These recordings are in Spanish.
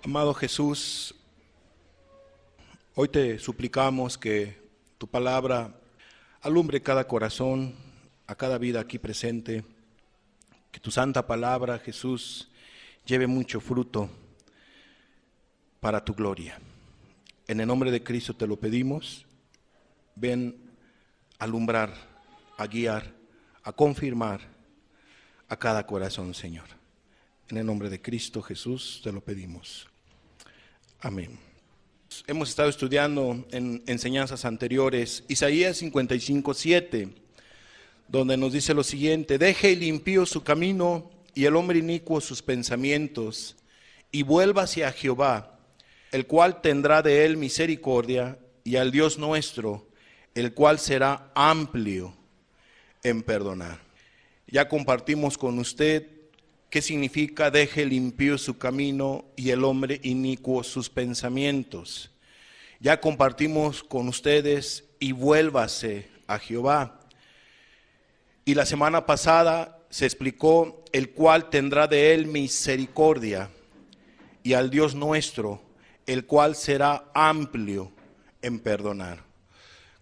Amado Jesús, hoy te suplicamos que tu palabra alumbre cada corazón, a cada vida aquí presente, que tu santa palabra, Jesús, lleve mucho fruto para tu gloria. En el nombre de Cristo te lo pedimos. Ven a alumbrar, a guiar, a confirmar a cada corazón, Señor. En el nombre de Cristo Jesús te lo pedimos. Amén. Hemos estado estudiando en enseñanzas anteriores Isaías 55:7, donde nos dice lo siguiente: deje el impío su camino y el hombre inicuo sus pensamientos, y vuélvase a Jehová, el cual tendrá de él misericordia, y al Dios nuestro, el cual será amplio en perdonar. Ya compartimos con usted qué significa deje el impío su camino y el hombre inicuo sus pensamientos. Ya compartimos con ustedes y vuélvase a Jehová. Y la semana pasada se explicó el cual tendrá de él misericordia, y al Dios nuestro, el cual será amplio en perdonar.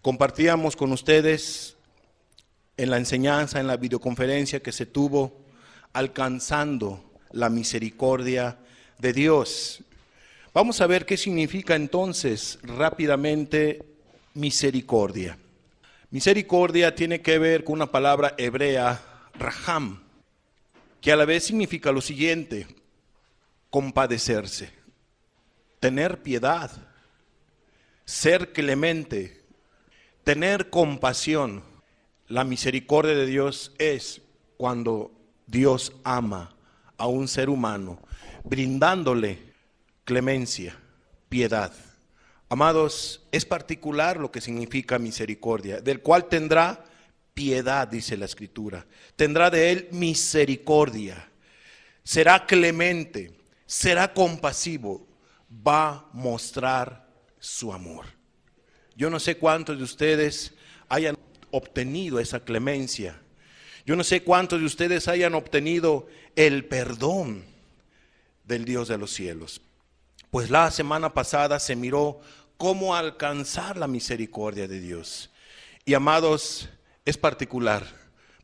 Compartíamos con ustedes en la enseñanza, en la videoconferencia que se tuvo, alcanzando la misericordia de Dios. Vamos a ver qué significa entonces rápidamente misericordia. Misericordia tiene que ver con una palabra hebrea, raham, que a la vez significa lo siguiente: compadecerse, tener piedad, ser clemente, tener compasión. La misericordia de Dios es cuando Dios ama a un ser humano, brindándole clemencia, piedad. Amados, es particular lo que significa misericordia, del cual tendrá piedad, dice la Escritura. Tendrá de él misericordia, será clemente, será compasivo, va a mostrar su amor. Yo no sé cuántos de ustedes hayan obtenido esa clemencia. Yo no sé cuántos de ustedes hayan obtenido el perdón del Dios de los cielos. Pues la semana pasada se miró cómo alcanzar la misericordia de Dios. Y amados, es particular.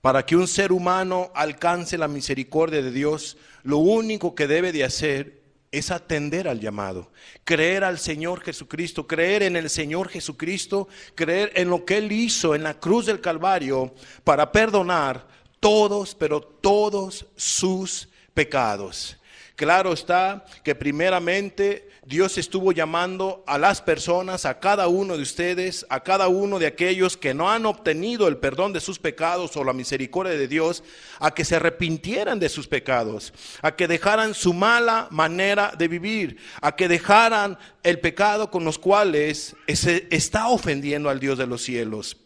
Para que un ser humano alcance la misericordia de Dios, lo único que debe de hacer es atender al llamado, creer al Señor Jesucristo, creer en el Señor Jesucristo, creer en lo que Él hizo en la cruz del Calvario para perdonar todos, pero todos sus pecados. Claro está que primeramente Dios estuvo llamando a las personas, a cada uno de ustedes, a cada uno de aquellos que no han obtenido el perdón de sus pecados o la misericordia de Dios, a que se arrepintieran de sus pecados, a que dejaran su mala manera de vivir, a que dejaran el pecado con los cuales se está ofendiendo al Dios de los cielos,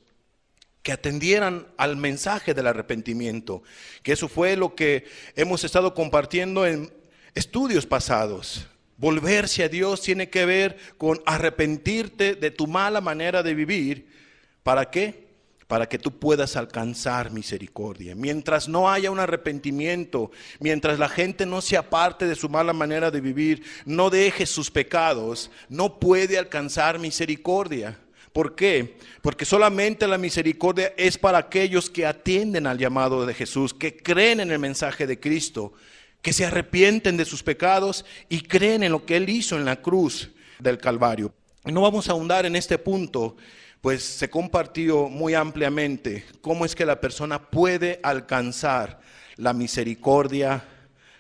que atendieran al mensaje del arrepentimiento, que eso fue lo que hemos estado compartiendo en estudios pasados. Volverse a Dios tiene que ver con arrepentirte de tu mala manera de vivir. ¿Para qué? Para que tú puedas alcanzar misericordia. Mientras no haya un arrepentimiento, mientras la gente no se aparte de su mala manera de vivir, no deje sus pecados, no puede alcanzar misericordia. ¿Por qué? Porque solamente la misericordia es para aquellos que atienden al llamado de Jesús, que creen en el mensaje de Cristo, que se arrepienten de sus pecados y creen en lo que Él hizo en la cruz del Calvario. Y no vamos a ahondar en este punto, pues se compartió muy ampliamente cómo es que la persona puede alcanzar la misericordia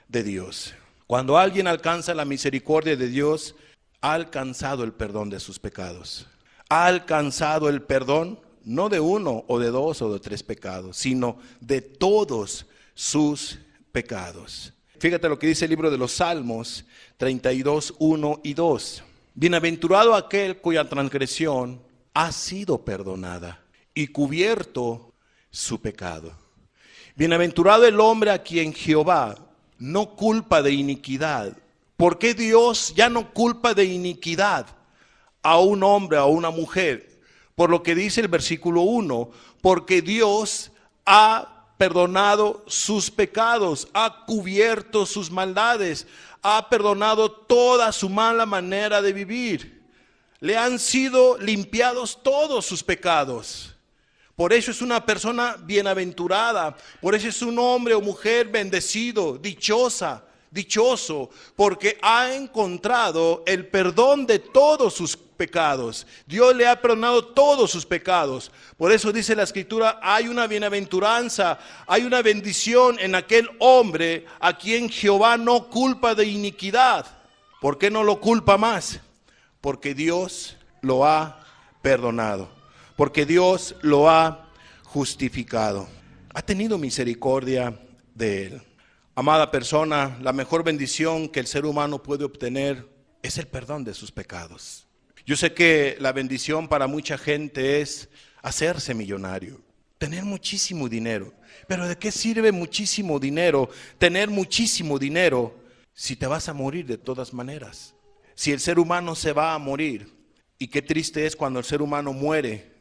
de Dios. Cuando alguien alcanza la misericordia de Dios, ha alcanzado el perdón de sus pecados. Ha alcanzado el perdón no de uno o de dos o de tres pecados, sino de todos sus pecados. Fíjate lo que dice el libro de los Salmos 32, 1 y 2. Bienaventurado aquel cuya transgresión ha sido perdonada y cubierto su pecado. Bienaventurado el hombre a quien Jehová no culpa de iniquidad. ¿Por qué Dios ya no culpa de iniquidad a un hombre, a una mujer? Por lo que dice el versículo 1, porque Dios ha perdonado sus pecados, ha cubierto sus maldades, ha perdonado toda su mala manera de vivir. Le han sido limpiados todos sus pecados. Por eso es una persona bienaventurada, por eso es un hombre o mujer bendecido, dichoso, porque ha encontrado el perdón de todos sus pecados. Dios le ha perdonado todos sus pecados. Por eso dice la Escritura, hay una bienaventuranza, hay una bendición en aquel hombre a quien Jehová no culpa de iniquidad. ¿Por qué no lo culpa más? Porque Dios lo ha perdonado, porque Dios lo ha justificado. Ha tenido misericordia de él. Amada persona, la mejor bendición que el ser humano puede obtener es el perdón de sus pecados. Yo sé que la bendición para mucha gente es hacerse millonario, tener muchísimo dinero. Pero ¿de qué sirve muchísimo dinero, tener muchísimo dinero, si te vas a morir de todas maneras? Si el ser humano se va a morir, y qué triste es cuando el ser humano muere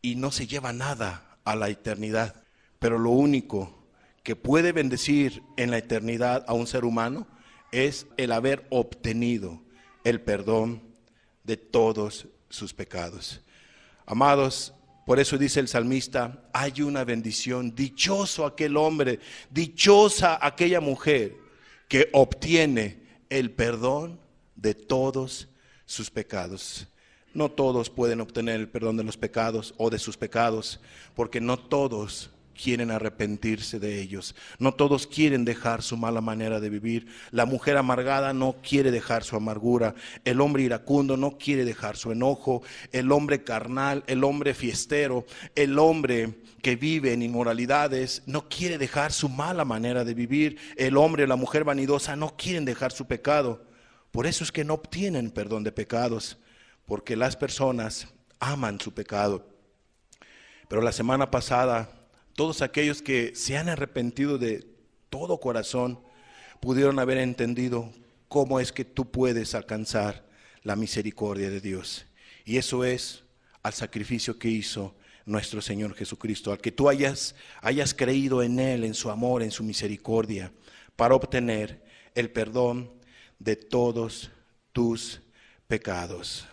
y no se lleva nada a la eternidad. Pero lo único que puede bendecir en la eternidad a un ser humano es el haber obtenido el perdón de todos sus pecados. Amados, por eso dice el salmista, hay una bendición, dichoso aquel hombre, dichosa aquella mujer que obtiene el perdón de todos sus pecados. No todos pueden obtener el perdón de los pecados o de sus pecados, porque no todos quieren arrepentirse de ellos. No todos quieren dejar su mala manera de vivir. La mujer amargada no quiere dejar su amargura. El hombre iracundo no quiere dejar su enojo. El hombre carnal, el hombre fiestero, el hombre que vive en inmoralidades no quiere dejar su mala manera de vivir. El hombre o la mujer vanidosa no quieren dejar su pecado. Por eso es que no obtienen perdón de pecados, porque las personas aman su pecado. Pero la semana pasada, todos aquellos que se han arrepentido de todo corazón pudieron haber entendido cómo es que tú puedes alcanzar la misericordia de Dios. Y eso es al sacrificio que hizo nuestro Señor Jesucristo, al que tú hayas creído en Él, en su amor, en su misericordia, para obtener el perdón de todos tus pecados.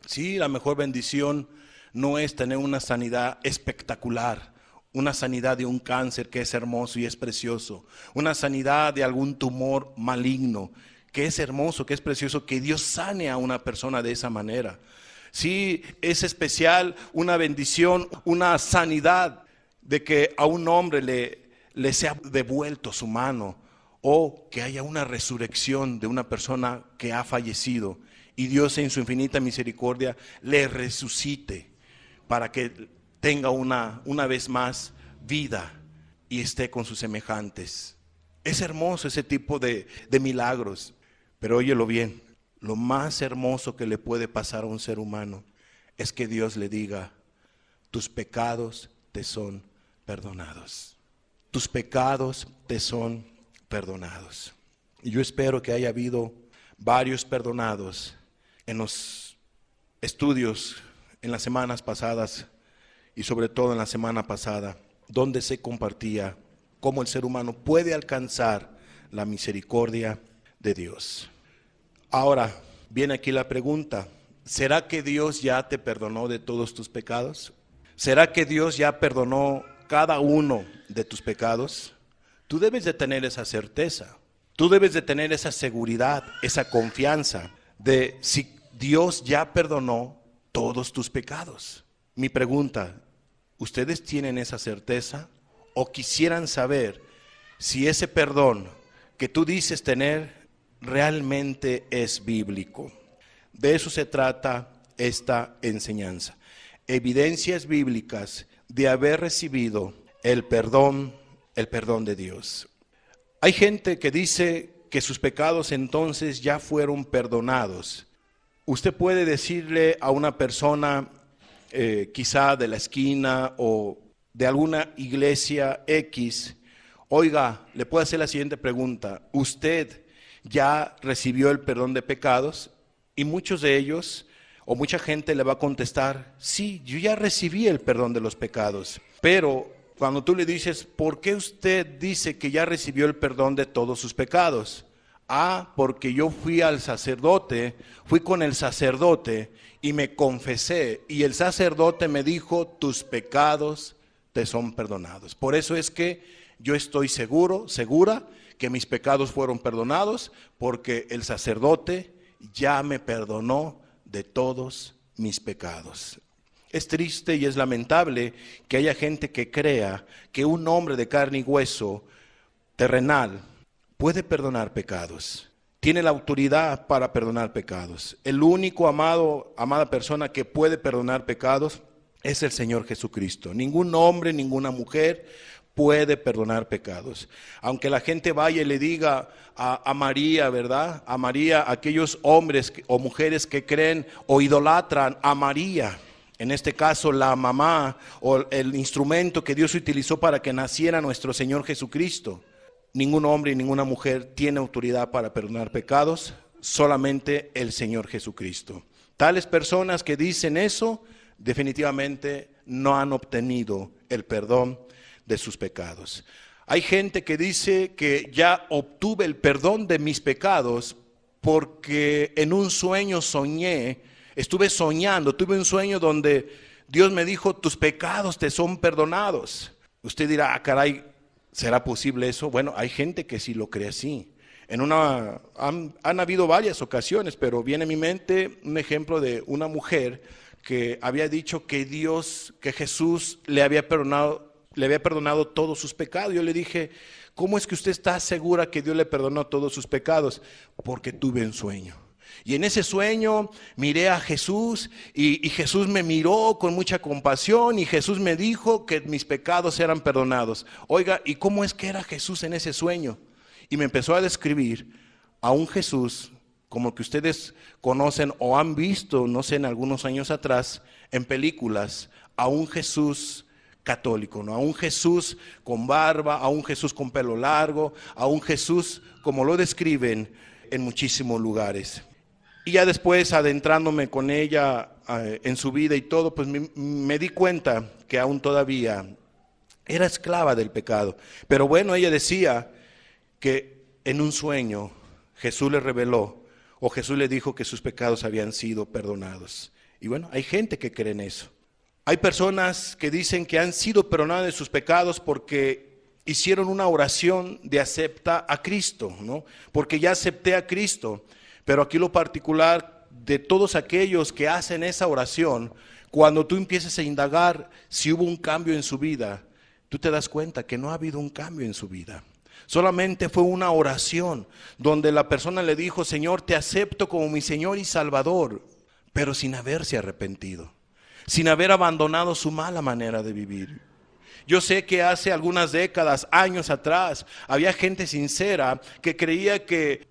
Sí, la mejor bendición no es tener una sanidad espectacular, una sanidad de un cáncer que es hermoso y es precioso, una sanidad de algún tumor maligno que es hermoso, que es precioso, que Dios sane a una persona de esa manera. Sí, es especial una bendición, una sanidad de que a un hombre le sea devuelto su mano, o que haya una resurrección de una persona que ha fallecido y Dios en su infinita misericordia le resucite para que tenga una vez más vida y esté con sus semejantes. Es hermoso ese tipo de milagros, pero óyelo bien, lo más hermoso que le puede pasar a un ser humano es que Dios le diga, tus pecados te son perdonados. Tus pecados te son perdonados. Y yo espero que haya habido varios perdonados en los estudios en las semanas pasadas y sobre todo en la semana pasada, donde se compartía cómo el ser humano puede alcanzar la misericordia de Dios. Ahora, viene aquí la pregunta, ¿será que Dios ya te perdonó de todos tus pecados? ¿Será que Dios ya perdonó cada uno de tus pecados? Tú debes de tener esa certeza, tú debes de tener esa seguridad, esa confianza de si Dios ya perdonó todos tus pecados. Mi pregunta, ¿ustedes tienen esa certeza o quisieran saber si ese perdón que tú dices tener realmente es bíblico? De eso se trata esta enseñanza. Evidencias bíblicas de haber recibido el perdón de Dios. Hay gente que dice que sus pecados entonces ya fueron perdonados. Usted puede decirle a una persona, quizá de la esquina o de alguna iglesia X, oiga, le puedo hacer la siguiente pregunta, ¿usted ya recibió el perdón de pecados? Y muchos de ellos, o mucha gente le va a contestar, sí, yo ya recibí el perdón de los pecados, pero cuando tú le dices, ¿por qué usted dice que ya recibió el perdón de todos sus pecados? Ah, porque yo fui con el sacerdote y me confesé, y el sacerdote me dijo, tus pecados te son perdonados. Por eso es que yo estoy segura que mis pecados fueron perdonados, porque el sacerdote ya me perdonó de todos mis pecados. Es triste y es lamentable que haya gente que crea que un hombre de carne y hueso terrenal puede perdonar pecados. Tiene la autoridad para perdonar pecados. El único amada persona que puede perdonar pecados es el Señor Jesucristo. Ningún hombre, ninguna mujer puede perdonar pecados. Aunque la gente vaya y le diga a María, ¿verdad? A María, aquellos hombres o mujeres que creen o idolatran a María, en este caso la mamá o el instrumento que Dios utilizó para que naciera nuestro Señor Jesucristo. Ningún hombre y ninguna mujer tiene autoridad para perdonar pecados, solamente el Señor Jesucristo. Tales personas que dicen eso, definitivamente no han obtenido el perdón de sus pecados. Hay gente que dice que ya obtuve el perdón de mis pecados porque en un sueño estuve soñando, tuve un sueño donde Dios me dijo, tus pecados te son perdonados. Usted dirá, caray, ¿será posible eso? Bueno, hay gente que sí lo cree así. Han habido varias ocasiones, pero viene a mi mente un ejemplo de una mujer que había dicho que Jesús le había perdonado todos sus pecados. Yo le dije, ¿cómo es que usted está segura que Dios le perdonó todos sus pecados? Porque tuve un sueño. Y en ese sueño miré a Jesús y Jesús me miró con mucha compasión y Jesús me dijo que mis pecados eran perdonados. Oiga, ¿y cómo es que era Jesús en ese sueño? Y me empezó a describir a un Jesús como el que ustedes conocen o han visto, no sé, en algunos años atrás, en películas, a un Jesús católico, ¿no? A un Jesús con barba, a un Jesús con pelo largo, a un Jesús como lo describen en muchísimos lugares. Y ya después, adentrándome con ella en su vida y todo, pues me di cuenta que aún todavía era esclava del pecado. Pero bueno, ella decía que en un sueño Jesús le reveló, o Jesús le dijo que sus pecados habían sido perdonados. Y bueno, hay gente que cree en eso. Hay personas que dicen que han sido perdonadas de sus pecados porque hicieron una oración de acepta a Cristo, ¿no? Porque ya acepté a Cristo. Pero aquí lo particular de todos aquellos que hacen esa oración, cuando tú empiezas a indagar si hubo un cambio en su vida, tú te das cuenta que no ha habido un cambio en su vida. Solamente fue una oración donde la persona le dijo, Señor, te acepto como mi Señor y Salvador, pero sin haberse arrepentido, sin haber abandonado su mala manera de vivir. Yo sé que hace algunas décadas, años atrás, había gente sincera que creía que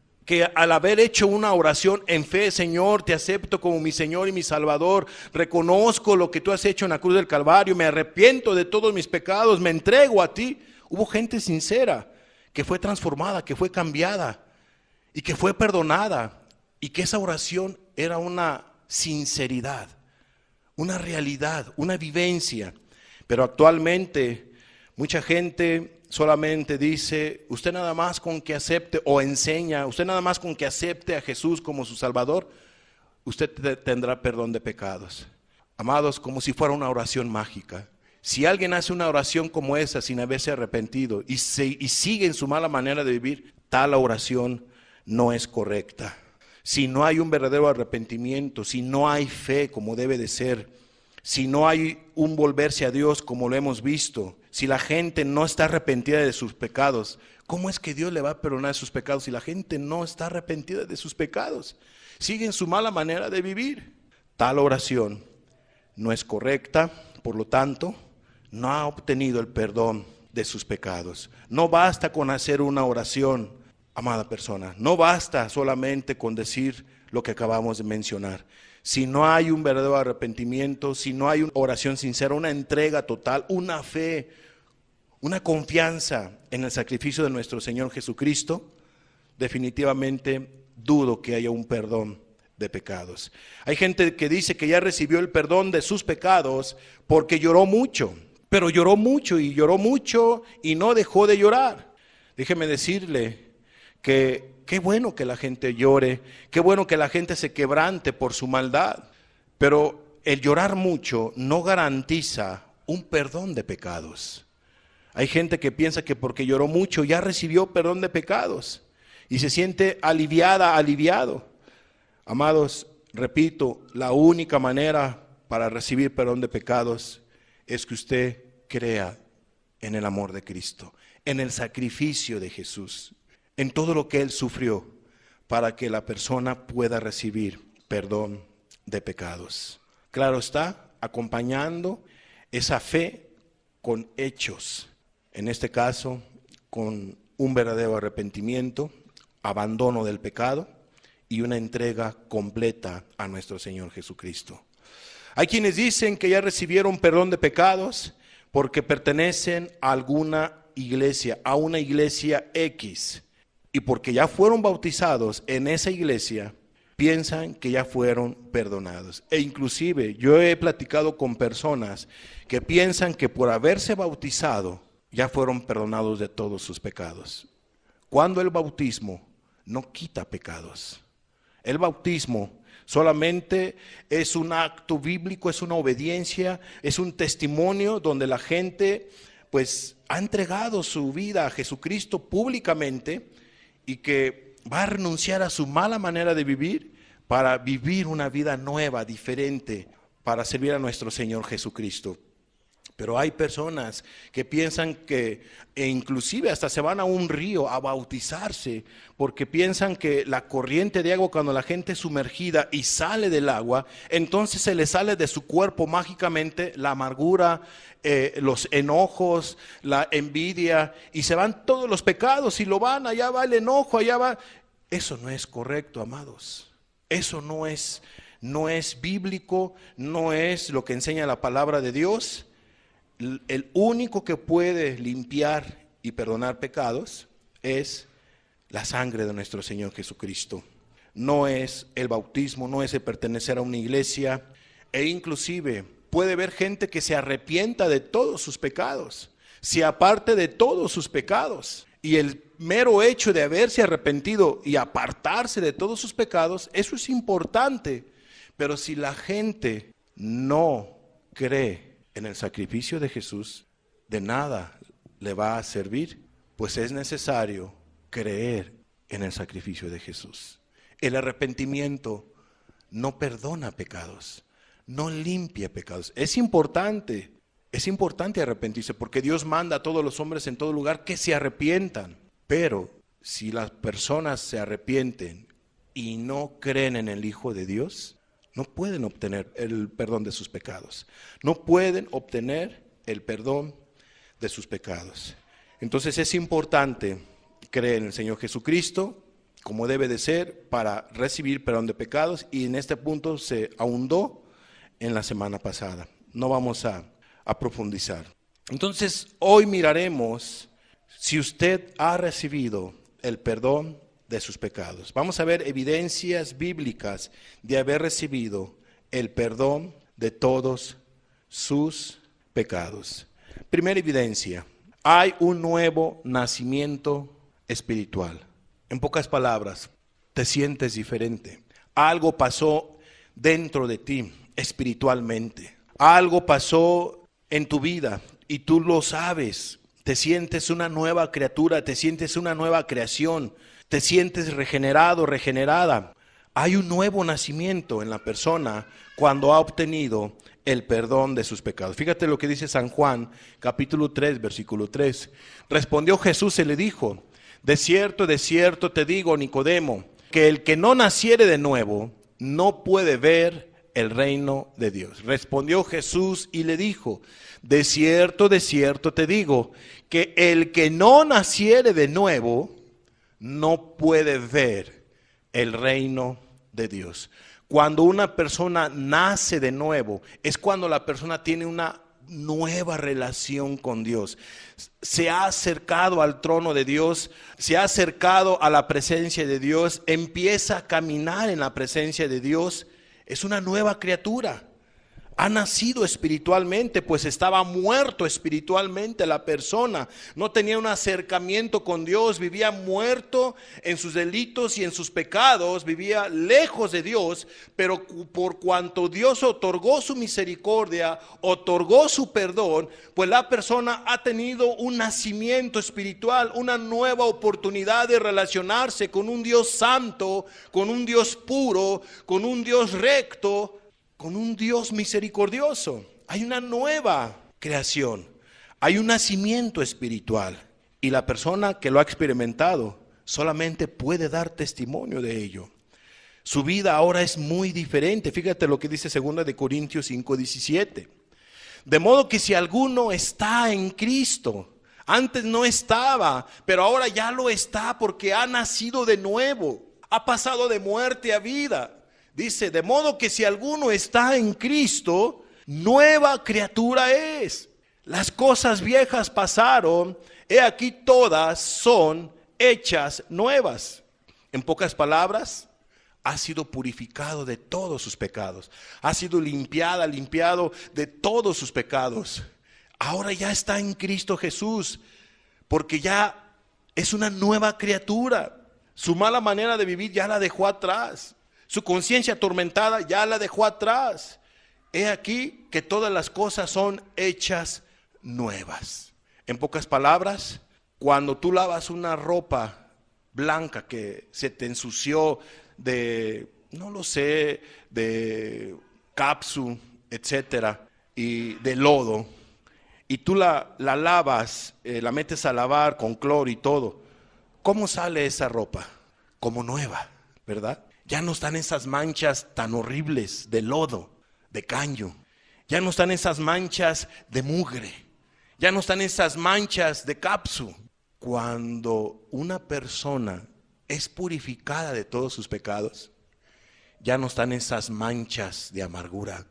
al haber hecho una oración en fe, Señor, te acepto como mi Señor y mi Salvador, reconozco lo que tú has hecho en la cruz del Calvario, me arrepiento de todos mis pecados, me entrego a ti. Hubo gente sincera que fue transformada, que fue cambiada y que fue perdonada, y que esa oración era una sinceridad, una realidad, una vivencia. Pero actualmente mucha gente solamente dice, usted nada más con que acepte o enseña, usted nada más con que acepte a Jesús como su Salvador, usted tendrá perdón de pecados. Amados, como si fuera una oración mágica. Si alguien hace una oración como esa sin haberse arrepentido y sigue en su mala manera de vivir, tal oración no es correcta. Si no hay un verdadero arrepentimiento, si no hay fe como debe de ser, si no hay un volverse a Dios como lo hemos visto, si la gente no está arrepentida de sus pecados, ¿cómo es que Dios le va a perdonar sus pecados si la gente no está arrepentida de sus pecados? Sigue en su mala manera de vivir. Tal oración no es correcta, por lo tanto, no ha obtenido el perdón de sus pecados. No basta con hacer una oración, amada persona, no basta solamente con decir lo que acabamos de mencionar. Si no hay un verdadero arrepentimiento, si no hay una oración sincera, una entrega total, una fe, una confianza en el sacrificio de nuestro Señor Jesucristo, definitivamente dudo que haya un perdón de pecados. Hay gente que dice que ya recibió el perdón de sus pecados porque lloró mucho. pero lloró mucho y no dejó de llorar. Déjeme decirle que qué bueno que la gente llore, qué bueno que la gente se quebrante por su maldad, pero el llorar mucho no garantiza un perdón de pecados. Hay gente que piensa que porque lloró mucho ya recibió perdón de pecados y se siente aliviada, aliviado. Amados, repito, la única manera para recibir perdón de pecados es que usted crea en el amor de Cristo, en el sacrificio de Jesús, en todo lo que Él sufrió para que la persona pueda recibir perdón de pecados. Claro está, acompañando esa fe con hechos, en este caso con un verdadero arrepentimiento, abandono del pecado y una entrega completa a nuestro Señor Jesucristo. Hay quienes dicen que ya recibieron perdón de pecados porque pertenecen a alguna iglesia, a una iglesia X, y porque ya fueron bautizados en esa iglesia, piensan que ya fueron perdonados. E inclusive yo he platicado con personas que piensan que por haberse bautizado ya fueron perdonados de todos sus pecados, cuando el bautismo no quita pecados. El bautismo solamente es un acto bíblico, es una obediencia, es un testimonio donde la gente pues ha entregado su vida a Jesucristo públicamente y que va a renunciar a su mala manera de vivir para vivir una vida nueva, diferente, para servir a nuestro Señor Jesucristo. Pero hay personas que piensan que, e inclusive hasta se van a un río a bautizarse, porque piensan que la corriente de agua, cuando la gente es sumergida y sale del agua, entonces se le sale de su cuerpo mágicamente la amargura, los enojos, la envidia, y se van todos los pecados, y lo van, allá va el enojo, allá va. Eso no es correcto, amados. Eso no es bíblico, no es lo que enseña la palabra de Dios. El único que puede limpiar y perdonar pecados es la sangre de nuestro Señor Jesucristo. No es el bautismo, no es el pertenecer a una iglesia, e inclusive puede haber gente que se arrepienta de todos sus pecados, se aparte de todos sus pecados, y el mero hecho de haberse arrepentido y apartarse de todos sus pecados, eso es importante. Pero si la gente no cree en el sacrificio de Jesús, de nada le va a servir, pues es necesario creer en el sacrificio de Jesús. El arrepentimiento no perdona pecados, no limpia pecados. Es importante arrepentirse, porque Dios manda a todos los hombres en todo lugar que se arrepientan. Pero si las personas se arrepienten y no creen en el Hijo de Dios, no pueden obtener el perdón de sus pecados. No pueden obtener el perdón de sus pecados. Entonces es importante creer en el Señor Jesucristo como debe de ser para recibir perdón de pecados, y en este punto se ahondó en la semana pasada. No vamos a profundizar. Entonces hoy miraremos si usted ha recibido el perdón de sus pecados. Vamos a ver evidencias bíblicas de haber recibido el perdón de todos sus pecados. Primera evidencia: hay un nuevo nacimiento espiritual. En pocas palabras, te sientes diferente. Algo pasó dentro de ti espiritualmente. Algo pasó en tu vida y tú lo sabes. Te sientes una nueva criatura, te sientes una nueva creación. Te sientes regenerado, regenerada. Hay un nuevo nacimiento en la persona cuando ha obtenido el perdón de sus pecados. Fíjate lo que dice San Juan, capítulo 3, versículo 3. Respondió Jesús y le dijo: de cierto te digo, Nicodemo, que el que no naciere de nuevo no puede ver el reino de Dios. Respondió Jesús y le dijo: de cierto te digo, que el que no naciere de nuevo no puede ver el reino de Dios. Cuando una persona nace de nuevo, es cuando la persona tiene una nueva relación con Dios. Se ha acercado al trono de Dios, se ha acercado a la presencia de Dios, empieza a caminar en la presencia de Dios. Es una nueva criatura. Ha nacido espiritualmente, pues estaba muerto espiritualmente la persona. No tenía un acercamiento con Dios, vivía muerto en sus delitos y en sus pecados, vivía lejos de Dios. Pero por cuanto Dios otorgó su misericordia, otorgó su perdón, pues la persona ha tenido un nacimiento espiritual, una nueva oportunidad de relacionarse con un Dios santo, con un Dios puro, con un Dios recto, con un Dios misericordioso. Hay una nueva creación, hay un nacimiento espiritual, y la persona que lo ha experimentado solamente puede dar testimonio de ello. Su vida ahora es muy diferente. Fíjate lo que dice 2 de Corintios 5:17. De modo que si alguno está en Cristo, antes no estaba, pero ahora ya lo está porque ha nacido de nuevo, ha pasado de muerte a vida. Dice, de modo que si alguno está en Cristo, nueva criatura es. Las cosas viejas pasaron, he aquí todas son hechas nuevas. En pocas palabras, ha sido purificado de todos sus pecados. Ha sido limpiado de todos sus pecados. Ahora ya está en Cristo Jesús, porque ya es una nueva criatura. Su mala manera de vivir ya la dejó atrás. Su conciencia atormentada ya la dejó atrás. He aquí que todas las cosas son hechas nuevas. En pocas palabras, cuando tú lavas una ropa blanca que se te ensució de, no lo sé, de capsu, etcétera, y de lodo, y tú la lavas, la metes a lavar con cloro y todo, ¿cómo sale esa ropa? Como nueva, ¿verdad? Ya no están esas manchas tan horribles de lodo, de caño. Ya no están esas manchas de mugre. Ya no están esas manchas de capsu. Cuando una persona es purificada de todos sus pecados, ya no están esas manchas de amargura.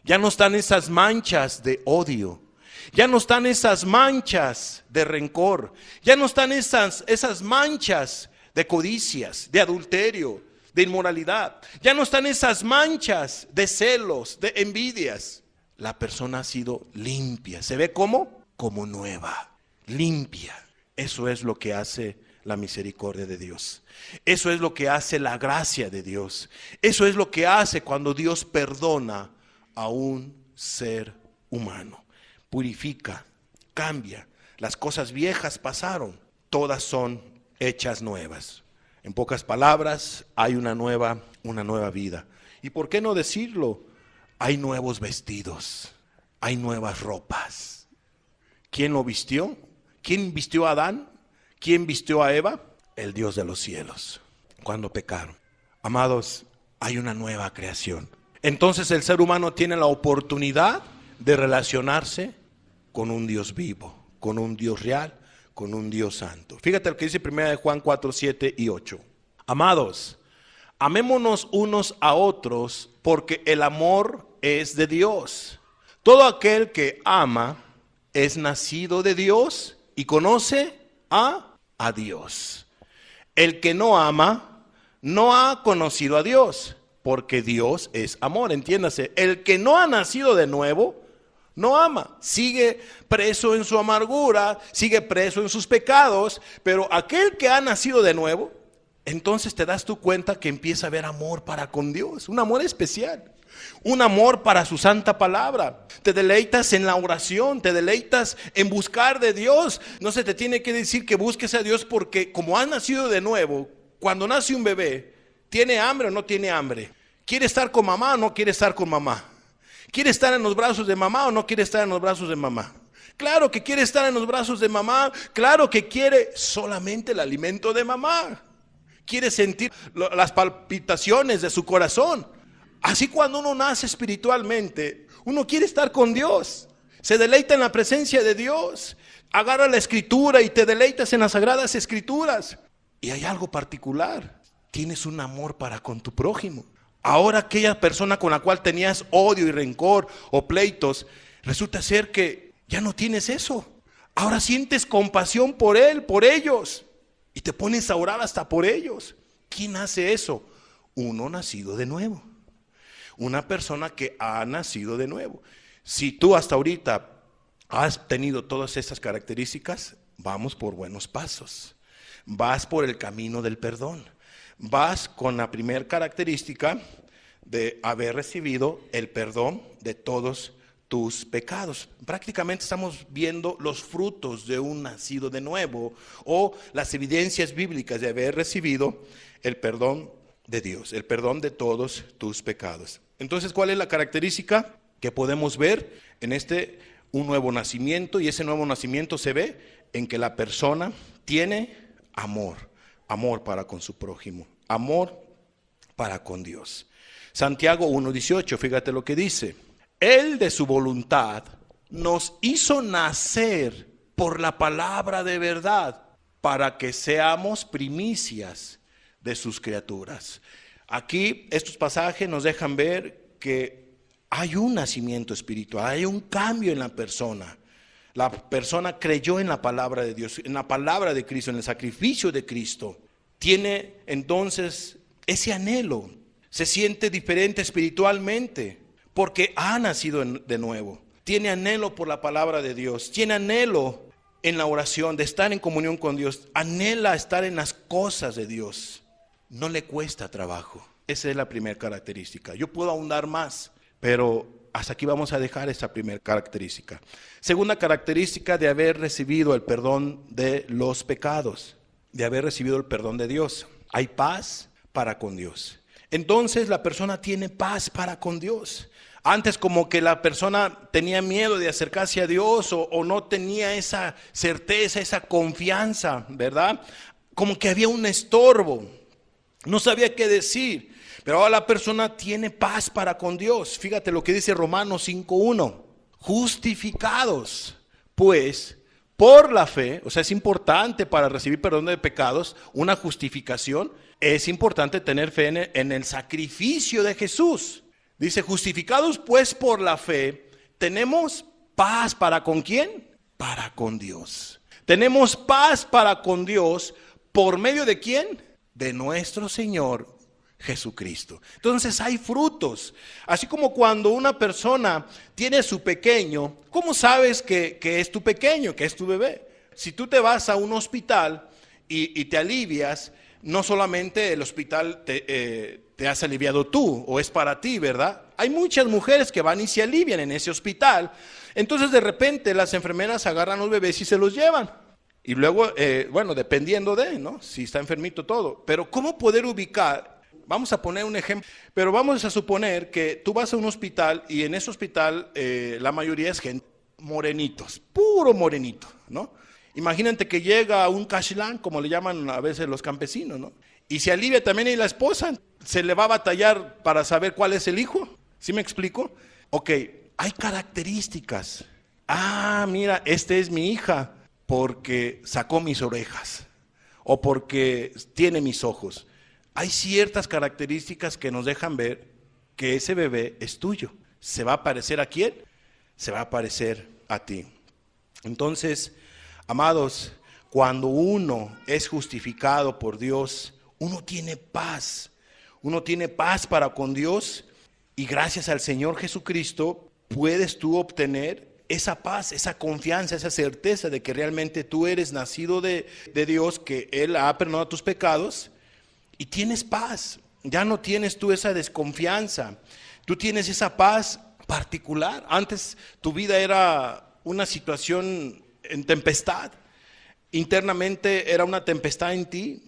Ya no están esas manchas de odio. Ya no están esas manchas de rencor. Ya no están esas manchas de codicias, de adulterio, de inmoralidad. Ya no están esas manchas de celos, de envidias. La persona ha sido limpia. ¿Se ve cómo? Como nueva, limpia. Eso es lo que hace la misericordia de Dios. Eso es lo que hace la gracia de Dios. Eso es lo que hace cuando Dios perdona a un ser humano. Purifica, cambia. Las cosas viejas pasaron, todas son hechas nuevas. En pocas palabras, hay una nueva vida. ¿Y por qué no decirlo? Hay nuevos vestidos, hay nuevas ropas. ¿Quién lo vistió? ¿Quién vistió a Adán? ¿Quién vistió a Eva? El Dios de los cielos, cuando pecaron. Amados, hay una nueva creación. Entonces el ser humano tiene la oportunidad de relacionarse con un Dios vivo, con un Dios real, con un Dios santo. Fíjate lo que dice 1 Juan 4, 7 y 8. Amados, amémonos unos a otros, porque el amor es de Dios. Todo aquel que ama es nacido de Dios y conoce a Dios. El que no ama no ha conocido a Dios, porque Dios es amor. Entiéndase, el que no ha nacido de nuevo no ama, sigue preso en su amargura, sigue preso en sus pecados. Pero aquel que ha nacido de nuevo, entonces te das tu cuenta que empieza a haber amor para con Dios, un amor especial, un amor para su santa palabra. Te deleitas en la oración, te deleitas en buscar de Dios. No se te tiene que decir que busques a Dios, porque como has nacido de nuevo, cuando nace un bebé, ¿tiene hambre o no tiene hambre? ¿Quiere estar con mamá o no quiere estar con mamá? ¿Quiere estar en los brazos de mamá o no quiere estar en los brazos de mamá? Claro que quiere estar en los brazos de mamá. Claro que quiere solamente el alimento de mamá. Quiere sentir las palpitaciones de su corazón. Así cuando uno nace espiritualmente, uno quiere estar con Dios. Se deleita en la presencia de Dios. Agarra la escritura y te deleitas en las sagradas escrituras. Y hay algo particular. Tienes un amor para con tu prójimo. Ahora aquella persona con la cual tenías odio y rencor o pleitos, resulta ser que ya no tienes eso. Ahora sientes compasión por él, por ellos, y te pones a orar hasta por ellos. ¿Quién hace eso? Uno nacido de nuevo. una persona que ha nacido de nuevo. Si tú hasta ahorita has tenido todas estas características, vamos por buenos pasos. Vas por el camino del perdón. Vas con la primera característica de haber recibido el perdón de todos tus pecados. Prácticamente estamos viendo los frutos de un nacido de nuevo o las evidencias bíblicas de haber recibido el perdón de Dios, el perdón de todos tus pecados. Entonces, ¿cuál es la característica que podemos ver en un nuevo nacimiento? Y ese nuevo nacimiento se ve en que la persona tiene amor para con su prójimo, amor para con Dios. Santiago 1:18, fíjate lo que dice: Él de su voluntad nos hizo nacer por la palabra de verdad, para que seamos primicias de sus criaturas. Aquí estos pasajes nos dejan ver que hay un nacimiento espiritual, hay un cambio en la persona. La persona creyó en la palabra de Dios, en la palabra de Cristo, en el sacrificio de Cristo. Tiene entonces ese anhelo, se siente diferente espiritualmente porque ha nacido de nuevo. Tiene anhelo por la palabra de Dios, tiene anhelo en la oración, de estar en comunión con Dios, anhela estar en las cosas de Dios. No le cuesta trabajo. Esa es la primera característica. Yo puedo ahondar más, pero hasta aquí vamos a dejar esta primera característica. Segunda característica de haber recibido el perdón de los pecados, de haber recibido el perdón de Dios. Hay paz para con Dios. Entonces la persona tiene paz para con Dios. Antes como que la persona tenía miedo de acercarse a Dios o no tenía esa certeza, esa confianza, ¿verdad? Como que había un estorbo, no sabía qué decir. Pero ahora la persona tiene paz para con Dios. Fíjate lo que dice Romanos 5:1. Justificados, pues, por la fe. O sea, es importante para recibir perdón de pecados, una justificación. Es importante tener fe en el sacrificio de Jesús. Dice, justificados pues por la fe, tenemos paz para con ¿quién? Para con Dios. Tenemos paz para con Dios, ¿por medio de quién? De nuestro Señor Jesucristo. Entonces hay frutos. Así como cuando una persona tiene su pequeño, ¿cómo sabes que es tu pequeño, que es tu bebé? Si tú te vas a un hospital y te alivias, no solamente el hospital te has aliviado tú o es para ti, ¿verdad? Hay muchas mujeres que van y se alivian en ese hospital. Entonces de repente las enfermeras agarran a los bebés y se los llevan. Y luego, bueno, dependiendo ¿no? Si está enfermito todo. Pero ¿cómo poder ubicar? Vamos a poner un ejemplo, pero vamos a suponer que tú vas a un hospital y en ese hospital la mayoría es gente morenitos, puro morenito, ¿no? Imagínate que llega un cashlán, como le llaman a veces los campesinos, ¿no? Y se alivia también y la esposa, se le va a batallar para saber cuál es el hijo. ¿Sí me explico? Ok, hay características. Ah, mira, esta es mi hija porque sacó mis orejas o porque tiene mis ojos. Hay ciertas características que nos dejan ver que ese bebé es tuyo. ¿Se va a parecer a quién? Se va a parecer a ti. Entonces, amados, cuando uno es justificado por Dios, uno tiene paz. Uno tiene paz para con Dios y gracias al Señor Jesucristo puedes tú obtener esa paz, esa confianza, esa certeza de que realmente tú eres nacido de Dios, que Él ha perdonado tus pecados. Y tienes paz, ya no tienes tú esa desconfianza, tú tienes esa paz particular. Antes tu vida era una situación en tempestad, internamente era una tempestad en ti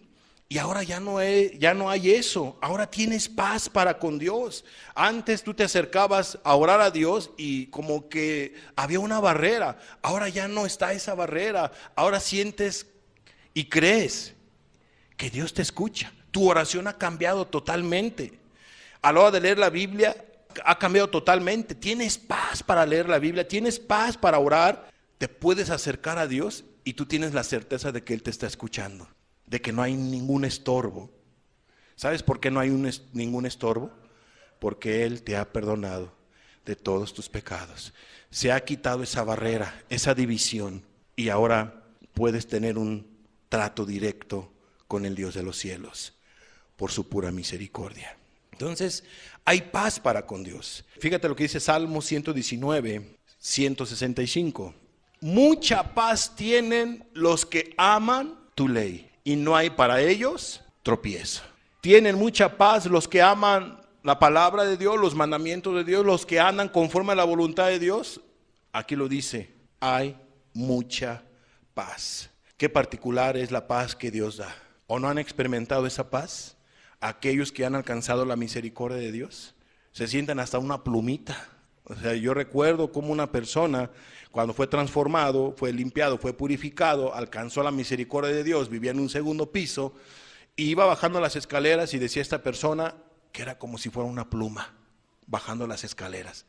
y ahora ya no hay eso, ahora tienes paz para con Dios. Antes tú te acercabas a orar a Dios y como que había una barrera, ahora ya no está esa barrera, ahora sientes y crees que Dios te escucha. Tu oración ha cambiado totalmente. A la hora de leer la Biblia ha cambiado totalmente. Tienes paz para leer la Biblia, tienes paz para orar. Te puedes acercar a Dios y tú tienes la certeza de que Él te está escuchando, de que no hay ningún estorbo. ¿Sabes por qué no hay ningún estorbo? Porque Él te ha perdonado de todos tus pecados. Se ha quitado esa barrera, esa división y ahora puedes tener un trato directo con el Dios de los cielos por su pura misericordia. Entonces, hay paz para con Dios. Fíjate lo que dice Salmo 119, 165. Mucha paz tienen los que aman tu ley, y no hay para ellos tropiezo. Tienen mucha paz los que aman la palabra de Dios, los mandamientos de Dios, los que andan conforme a la voluntad de Dios. Aquí lo dice, hay mucha paz. Qué particular es la paz que Dios da. ¿O no han experimentado esa paz? Aquellos que han alcanzado la misericordia de Dios se sienten hasta una plumita. O sea, yo recuerdo cómo una persona, cuando fue transformado, fue limpiado, fue purificado, alcanzó la misericordia de Dios, vivía en un segundo piso, y iba bajando las escaleras y decía esta persona que era como si fuera una pluma, bajando las escaleras.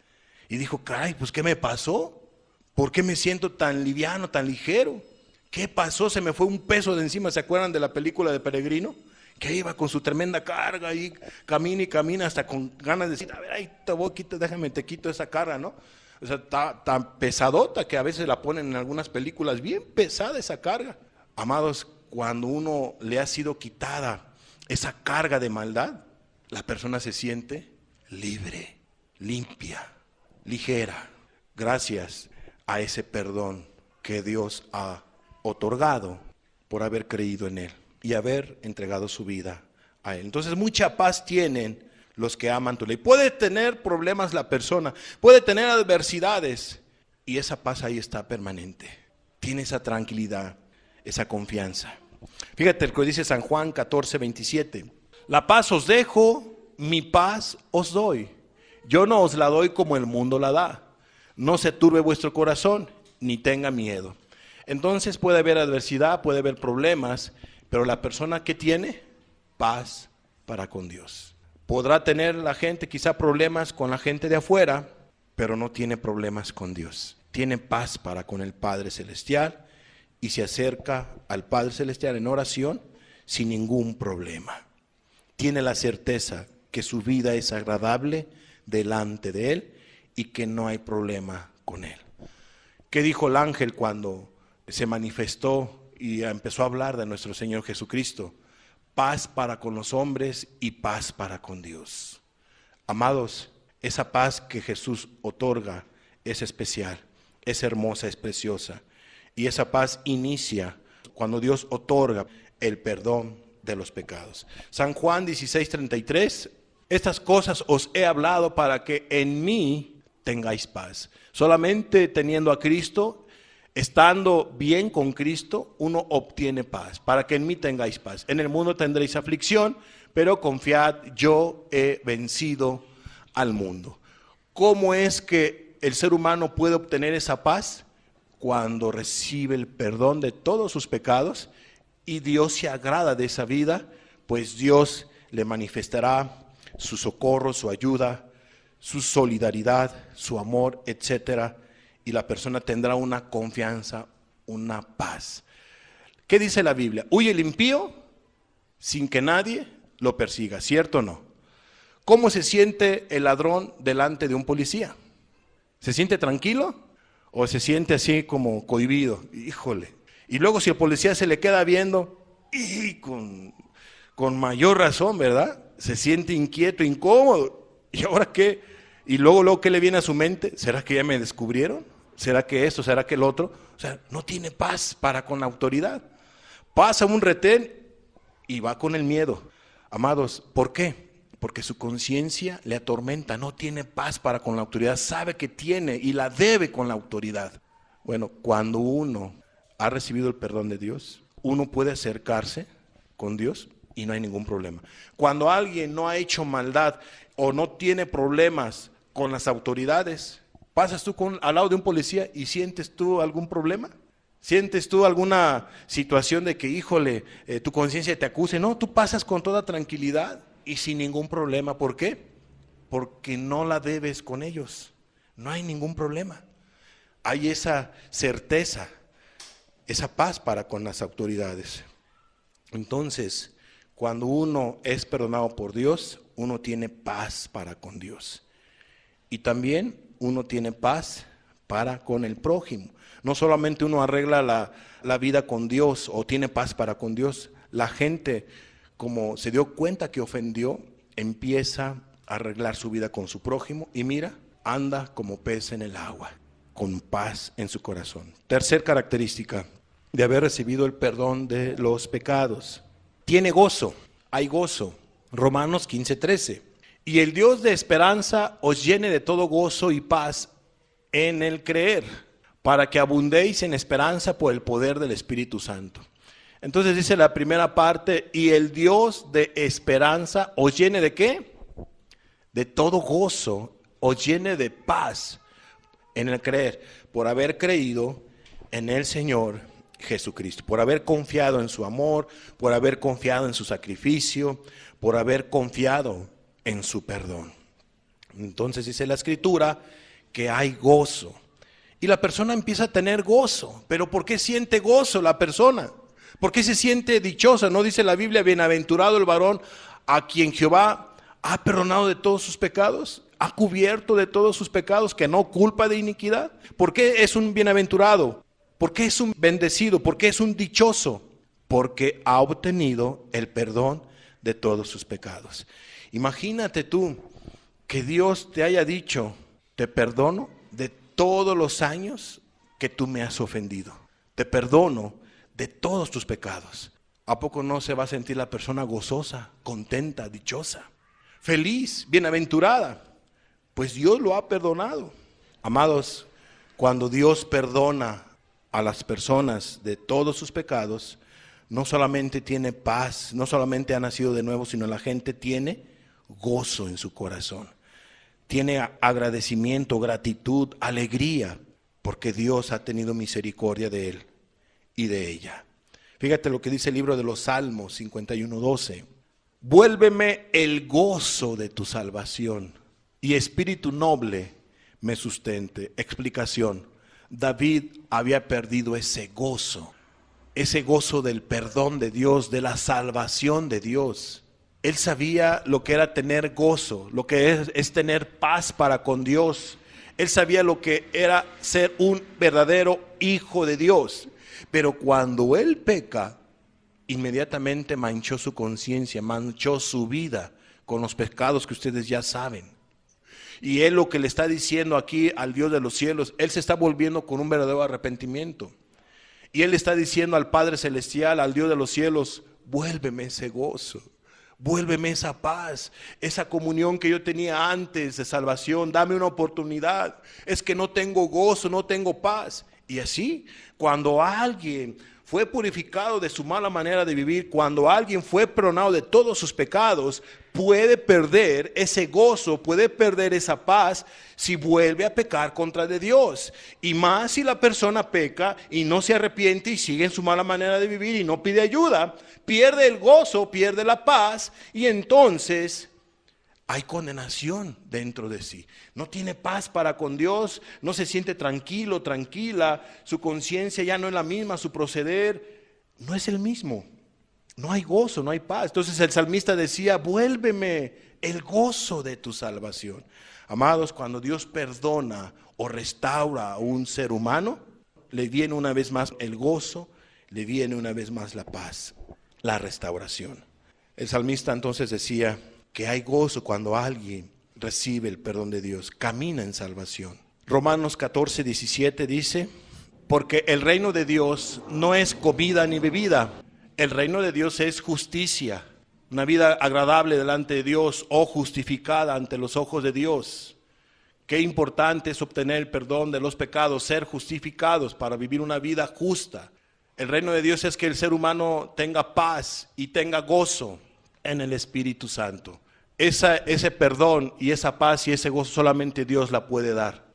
Y dijo, caray, pues ¿qué me pasó? ¿Por qué me siento tan liviano, tan ligero? ¿Qué pasó? Se me fue un peso de encima. ¿Se acuerdan de la película de Peregrino? Que iba con su tremenda carga y camina hasta con ganas de decir, a ver, ahí te voy, déjame, te quito esa carga, ¿no? O sea, está tan pesadota que a veces la ponen en algunas películas, bien pesada esa carga. Amados, cuando uno le ha sido quitada esa carga de maldad, la persona se siente libre, limpia, ligera, gracias a ese perdón que Dios ha otorgado por haber creído en Él y haber entregado su vida a Él. Entonces, mucha paz tienen los que aman tu ley. Puede tener problemas la persona, puede tener adversidades, y esa paz ahí está permanente. Tiene esa tranquilidad, esa confianza. Fíjate lo que dice San Juan 14:27. La paz os dejo, mi paz os doy. Yo no os la doy como el mundo la da. No se turbe vuestro corazón, ni tenga miedo. Entonces puede haber adversidad, puede haber problemas, pero la persona que tiene paz para con Dios. Podrá tener la gente quizá problemas con la gente de afuera, pero no tiene problemas con Dios. Tiene paz para con el Padre Celestial y se acerca al Padre Celestial en oración sin ningún problema. Tiene la certeza que su vida es agradable delante de Él y que no hay problema con Él. ¿Qué dijo el ángel cuando se manifestó y empezó a hablar de nuestro Señor Jesucristo? Paz para con los hombres y paz para con Dios. Amados, esa paz que Jesús otorga es especial, es hermosa, es preciosa. Y esa paz inicia cuando Dios otorga el perdón de los pecados. San Juan 16:33, estas cosas os he hablado para que en mí tengáis paz. Solamente teniendo a Cristo, estando bien con Cristo, uno obtiene paz. Para que en mí tengáis paz. En el mundo tendréis aflicción, pero confiad, yo he vencido al mundo. ¿Cómo es que el ser humano puede obtener esa paz? Cuando recibe el perdón de todos sus pecados y Dios se agrada de esa vida, pues Dios le manifestará su socorro, su ayuda, su solidaridad, su amor, etcétera, y la persona tendrá una confianza, una paz. ¿Qué dice la Biblia? Huye el impío sin que nadie lo persiga, ¿cierto o no? ¿Cómo se siente el ladrón delante de un policía? ¿Se siente tranquilo o se siente así como cohibido? Híjole. Y luego si el policía se le queda viendo, y con mayor razón, ¿verdad? Se siente inquieto, incómodo. ¿Y ahora qué? Y luego ¿qué le viene a su mente? ¿Será que ya me descubrieron? ¿Será que esto? ¿Será que el otro? O sea, no tiene paz para con la autoridad. Pasa un retén y va con el miedo. Amados, ¿por qué? Porque su conciencia le atormenta, no tiene paz para con la autoridad, sabe que tiene y la debe con la autoridad. Bueno, cuando uno ha recibido el perdón de Dios, uno puede acercarse con Dios y no hay ningún problema. Cuando alguien no ha hecho maldad o no tiene problemas con las autoridades, pasas tú al lado de un policía y sientes tú algún problema. ¿Sientes tú alguna situación de que, híjole, tu conciencia te acuse? No, tú pasas con toda tranquilidad y sin ningún problema. ¿Por qué? Porque no la debes con ellos. No hay ningún problema. Hay esa certeza, esa paz para con las autoridades. Entonces, cuando uno es perdonado por Dios, uno tiene paz para con Dios. Y también uno tiene paz para con el prójimo. No solamente uno arregla la vida con Dios o tiene paz para con Dios, la gente, como se dio cuenta que ofendió, empieza arreglar su vida con su prójimo y mira, anda como pez en el agua, con paz en su corazón. Tercer característica de haber recibido el perdón de los pecados. Tiene gozo, hay gozo. Romanos 15:13. Y el Dios de esperanza os llene de todo gozo y paz en el creer, para que abundéis en esperanza por el poder del Espíritu Santo. Entonces dice la primera parte, y el Dios de esperanza os llene de ¿qué? De todo gozo, os llene de paz en el creer, por haber creído en el Señor Jesucristo, por haber confiado en su amor, por haber confiado en su sacrificio, por haber confiado en su perdón. Entonces dice la Escritura que hay gozo. Y la persona empieza a tener gozo. ¿Pero por qué siente gozo la persona? ¿Por qué se siente dichosa? ¿No dice la Biblia, bienaventurado el varón a quien Jehová ha perdonado de todos sus pecados? ¿Ha cubierto de todos sus pecados, que no culpa de iniquidad? ¿Por qué es un bienaventurado? ¿Por qué es un bendecido? ¿Por qué es un dichoso? Porque ha obtenido el perdón de todos sus pecados. Imagínate tú que Dios te haya dicho, te perdono de todos los años que tú me has ofendido. Te perdono de todos tus pecados. ¿A poco no se va a sentir la persona gozosa, contenta, dichosa, feliz, bienaventurada? Pues Dios lo ha perdonado. Amados, cuando Dios perdona a las personas de todos sus pecados, no solamente tiene paz, no solamente ha nacido de nuevo, sino la gente tiene gozo en su corazón. Tiene agradecimiento, gratitud, alegría, porque Dios ha tenido misericordia de él y de ella. Fíjate lo que dice el libro de los Salmos 51:12. Vuélveme el gozo de tu salvación y espíritu noble me sustente. Explicación: David había perdido ese gozo del perdón de Dios, de la salvación de Dios. Él sabía lo que era tener gozo, lo que es tener paz para con Dios. Él sabía lo que era ser un verdadero hijo de Dios. Pero cuando él peca, inmediatamente manchó su conciencia, manchó su vida con los pecados que ustedes ya saben. Y él lo que le está diciendo aquí al Dios de los cielos, él se está volviendo con un verdadero arrepentimiento. Y él está diciendo al Padre Celestial, al Dios de los cielos, vuélveme ese gozo, vuélveme esa paz, esa comunión que yo tenía antes de salvación, dame una oportunidad. Es que no tengo gozo, no tengo paz. Y así, cuando alguien fue purificado de su mala manera de vivir, cuando alguien fue perdonado de todos sus pecados, puede perder ese gozo, puede perder esa paz si vuelve a pecar contra de Dios. Y más si la persona peca y no se arrepiente y sigue en su mala manera de vivir y no pide ayuda, pierde el gozo, pierde la paz y entonces hay condenación dentro de sí. No tiene paz para con Dios, no se siente tranquilo, tranquila, su conciencia ya no es la misma, su proceder no es el mismo. No hay gozo, no hay paz. Entonces el salmista decía, vuélveme el gozo de tu salvación. Amados, cuando Dios perdona o restaura a un ser humano, le viene una vez más el gozo, le viene una vez más la paz, la restauración. El salmista entonces decía que hay gozo cuando alguien recibe el perdón de Dios, camina en salvación. Romanos 14:17 dice, porque el reino de Dios no es comida ni bebida, el reino de Dios es justicia, una vida agradable delante de Dios o justificada ante los ojos de Dios. Qué importante es obtener el perdón de los pecados, ser justificados para vivir una vida justa. El reino de Dios es que el ser humano tenga paz y tenga gozo en el Espíritu Santo. Ese perdón y esa paz y ese gozo solamente Dios la puede dar.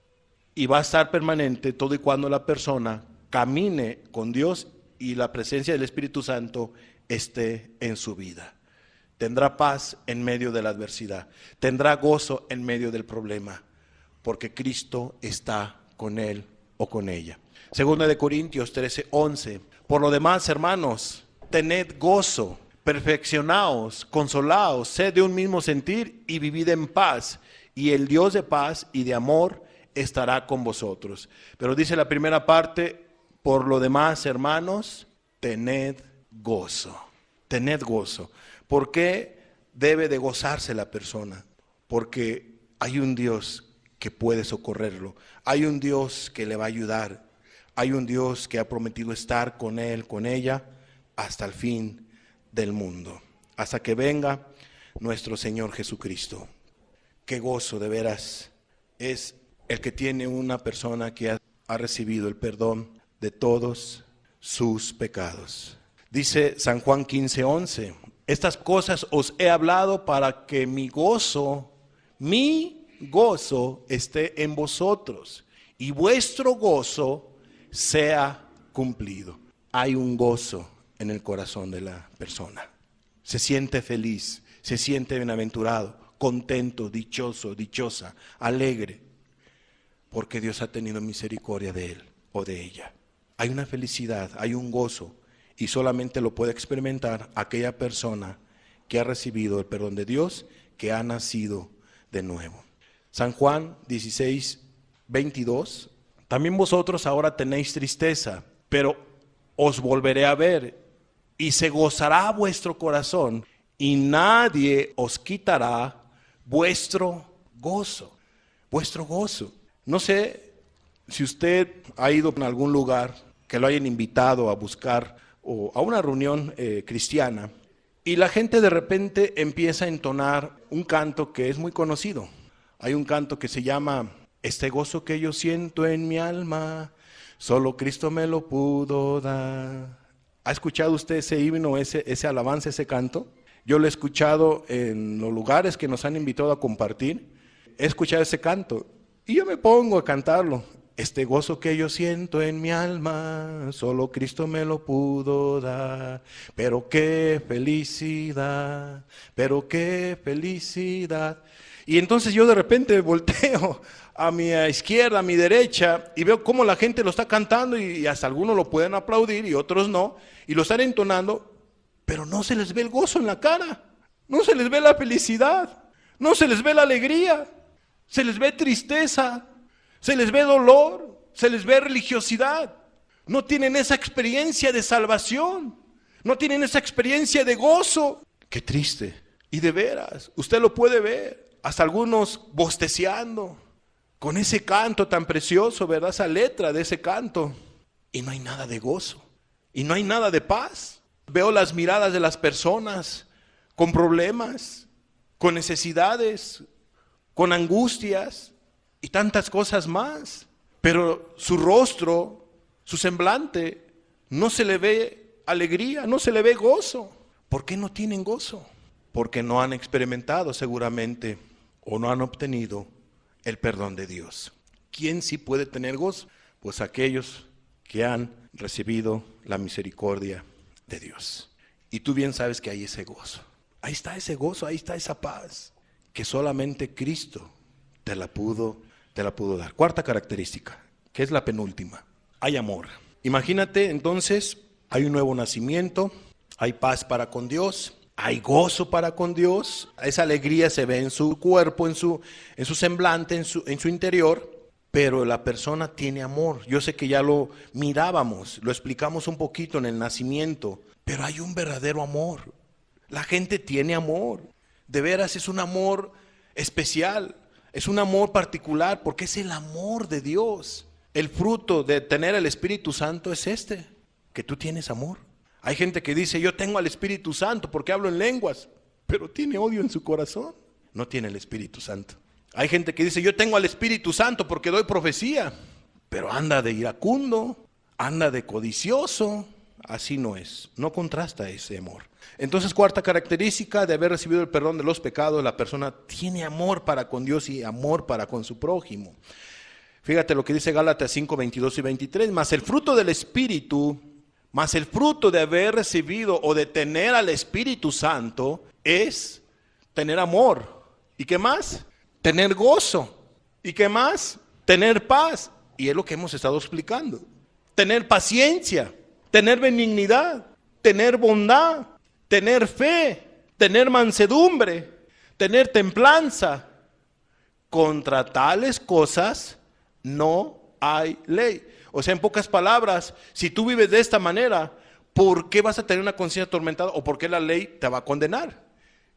Y va a estar permanente todo y cuando la persona camine con Dios y la presencia del Espíritu Santo esté en su vida. Tendrá paz en medio de la adversidad. Tendrá gozo en medio del problema. Porque Cristo está con él o con ella. Segunda de Corintios 13:11. Por lo demás, hermanos, tened gozo, perfeccionaos, consolaos, sed de un mismo sentir y vivid en paz. Y el Dios de paz y de amor estará con vosotros. Pero dice la primera parte, por lo demás, hermanos, tened gozo. Tened gozo. ¿Por qué debe de gozarse la persona? porque hay un Dios que puede socorrerlo, hay un Dios que le va a ayudar, hay un Dios que ha prometido estar con él, con ella, hasta el fin del mundo, hasta que venga nuestro Señor Jesucristo. Qué gozo de veras es el que tiene una persona que ha recibido el perdón de todos sus pecados. Dice San Juan 15:11, estas cosas os he hablado para que mi gozo esté en vosotros y vuestro gozo sea cumplido. Hay un gozo en el corazón de la persona. Se siente feliz, se siente bienaventurado, contento, dichoso, dichosa, alegre, porque Dios ha tenido misericordia de él o de ella. Hay una felicidad, hay un gozo, y solamente lo puede experimentar aquella persona que ha recibido el perdón de Dios, que ha nacido de nuevo. San Juan 16:22, también vosotros ahora tenéis tristeza, pero os volveré a ver, y se gozará vuestro corazón, y nadie os quitará vuestro gozo. Vuestro gozo. No sé si usted ha ido a algún lugar que lo hayan invitado a buscar o a una reunión cristiana, y la gente de repente empieza a entonar un canto que es muy conocido. Hay un canto que se llama este gozo que yo siento en mi alma, solo Cristo me lo pudo dar. ¿Ha escuchado usted ese himno, ese alabanza, ese canto? Yo lo he escuchado en los lugares que nos han invitado a compartir. He escuchado ese canto y yo me pongo a cantarlo. Este gozo que yo siento en mi alma, solo Cristo me lo pudo dar. Pero qué felicidad, pero qué felicidad. Y entonces yo de repente volteo a mi izquierda, a mi derecha, y veo cómo la gente lo está cantando, y hasta algunos lo pueden aplaudir y otros no, y lo están entonando, pero no se les ve el gozo en la cara, no se les ve la felicidad, no se les ve la alegría, se les ve tristeza, se les ve dolor, se les ve religiosidad. No tienen esa experiencia de salvación, no tienen esa experiencia de gozo. Qué triste. Y de veras, usted lo puede ver, hasta algunos bosteceando con ese canto tan precioso, ¿verdad? Esa letra de ese canto. Y no hay nada de gozo, y no hay nada de paz. Veo las miradas de las personas con problemas, con necesidades, con angustias y tantas cosas más. Pero su rostro, su semblante, no se le ve alegría, no se le ve gozo. ¿Por qué no tienen gozo? Porque no han experimentado seguramente o no han obtenido el perdón de Dios. ¿Quién sí puede tener gozo? Pues aquellos que han recibido la misericordia de Dios. Y tú bien sabes que hay ese gozo. Ahí está ese gozo, ahí está esa paz que solamente Cristo te la pudo dar. Cuarta característica, que es la penúltima. Hay amor. Imagínate entonces, hay un nuevo nacimiento, hay paz para con Dios, hay gozo para con Dios, esa alegría se ve en su cuerpo, en su semblante, en su interior, pero la persona tiene amor. Yo sé que ya lo mirábamos, lo explicamos un poquito en el nacimiento, pero hay un verdadero amor. La gente tiene amor, de veras es un amor especial, es un amor particular, porque es el amor de Dios. El fruto de tener el Espíritu Santo es que tú tienes amor. Hay gente que dice, yo tengo al Espíritu Santo porque hablo en lenguas, pero tiene odio en su corazón. No tiene el Espíritu Santo. Hay gente que dice, yo tengo al Espíritu Santo porque doy profecía, pero anda de iracundo, anda de codicioso. Así no es, no contrasta ese amor. Entonces, cuarta característica de haber recibido el perdón de los pecados, la persona tiene amor para con Dios y amor para con su prójimo. Fíjate lo que dice Gálatas 5, 22 y 23, mas el fruto del Espíritu, mas el fruto de haber recibido o de tener al Espíritu Santo es tener amor. ¿Y qué más? Tener gozo. ¿Y qué más? Tener paz. Y es lo que hemos estado explicando. Tener paciencia, tener benignidad, tener bondad, tener fe, tener mansedumbre, tener templanza. Contra tales cosas no hay ley. O sea, en pocas palabras, si tú vives de esta manera, ¿por qué vas a tener una conciencia atormentada o por qué la ley te va a condenar?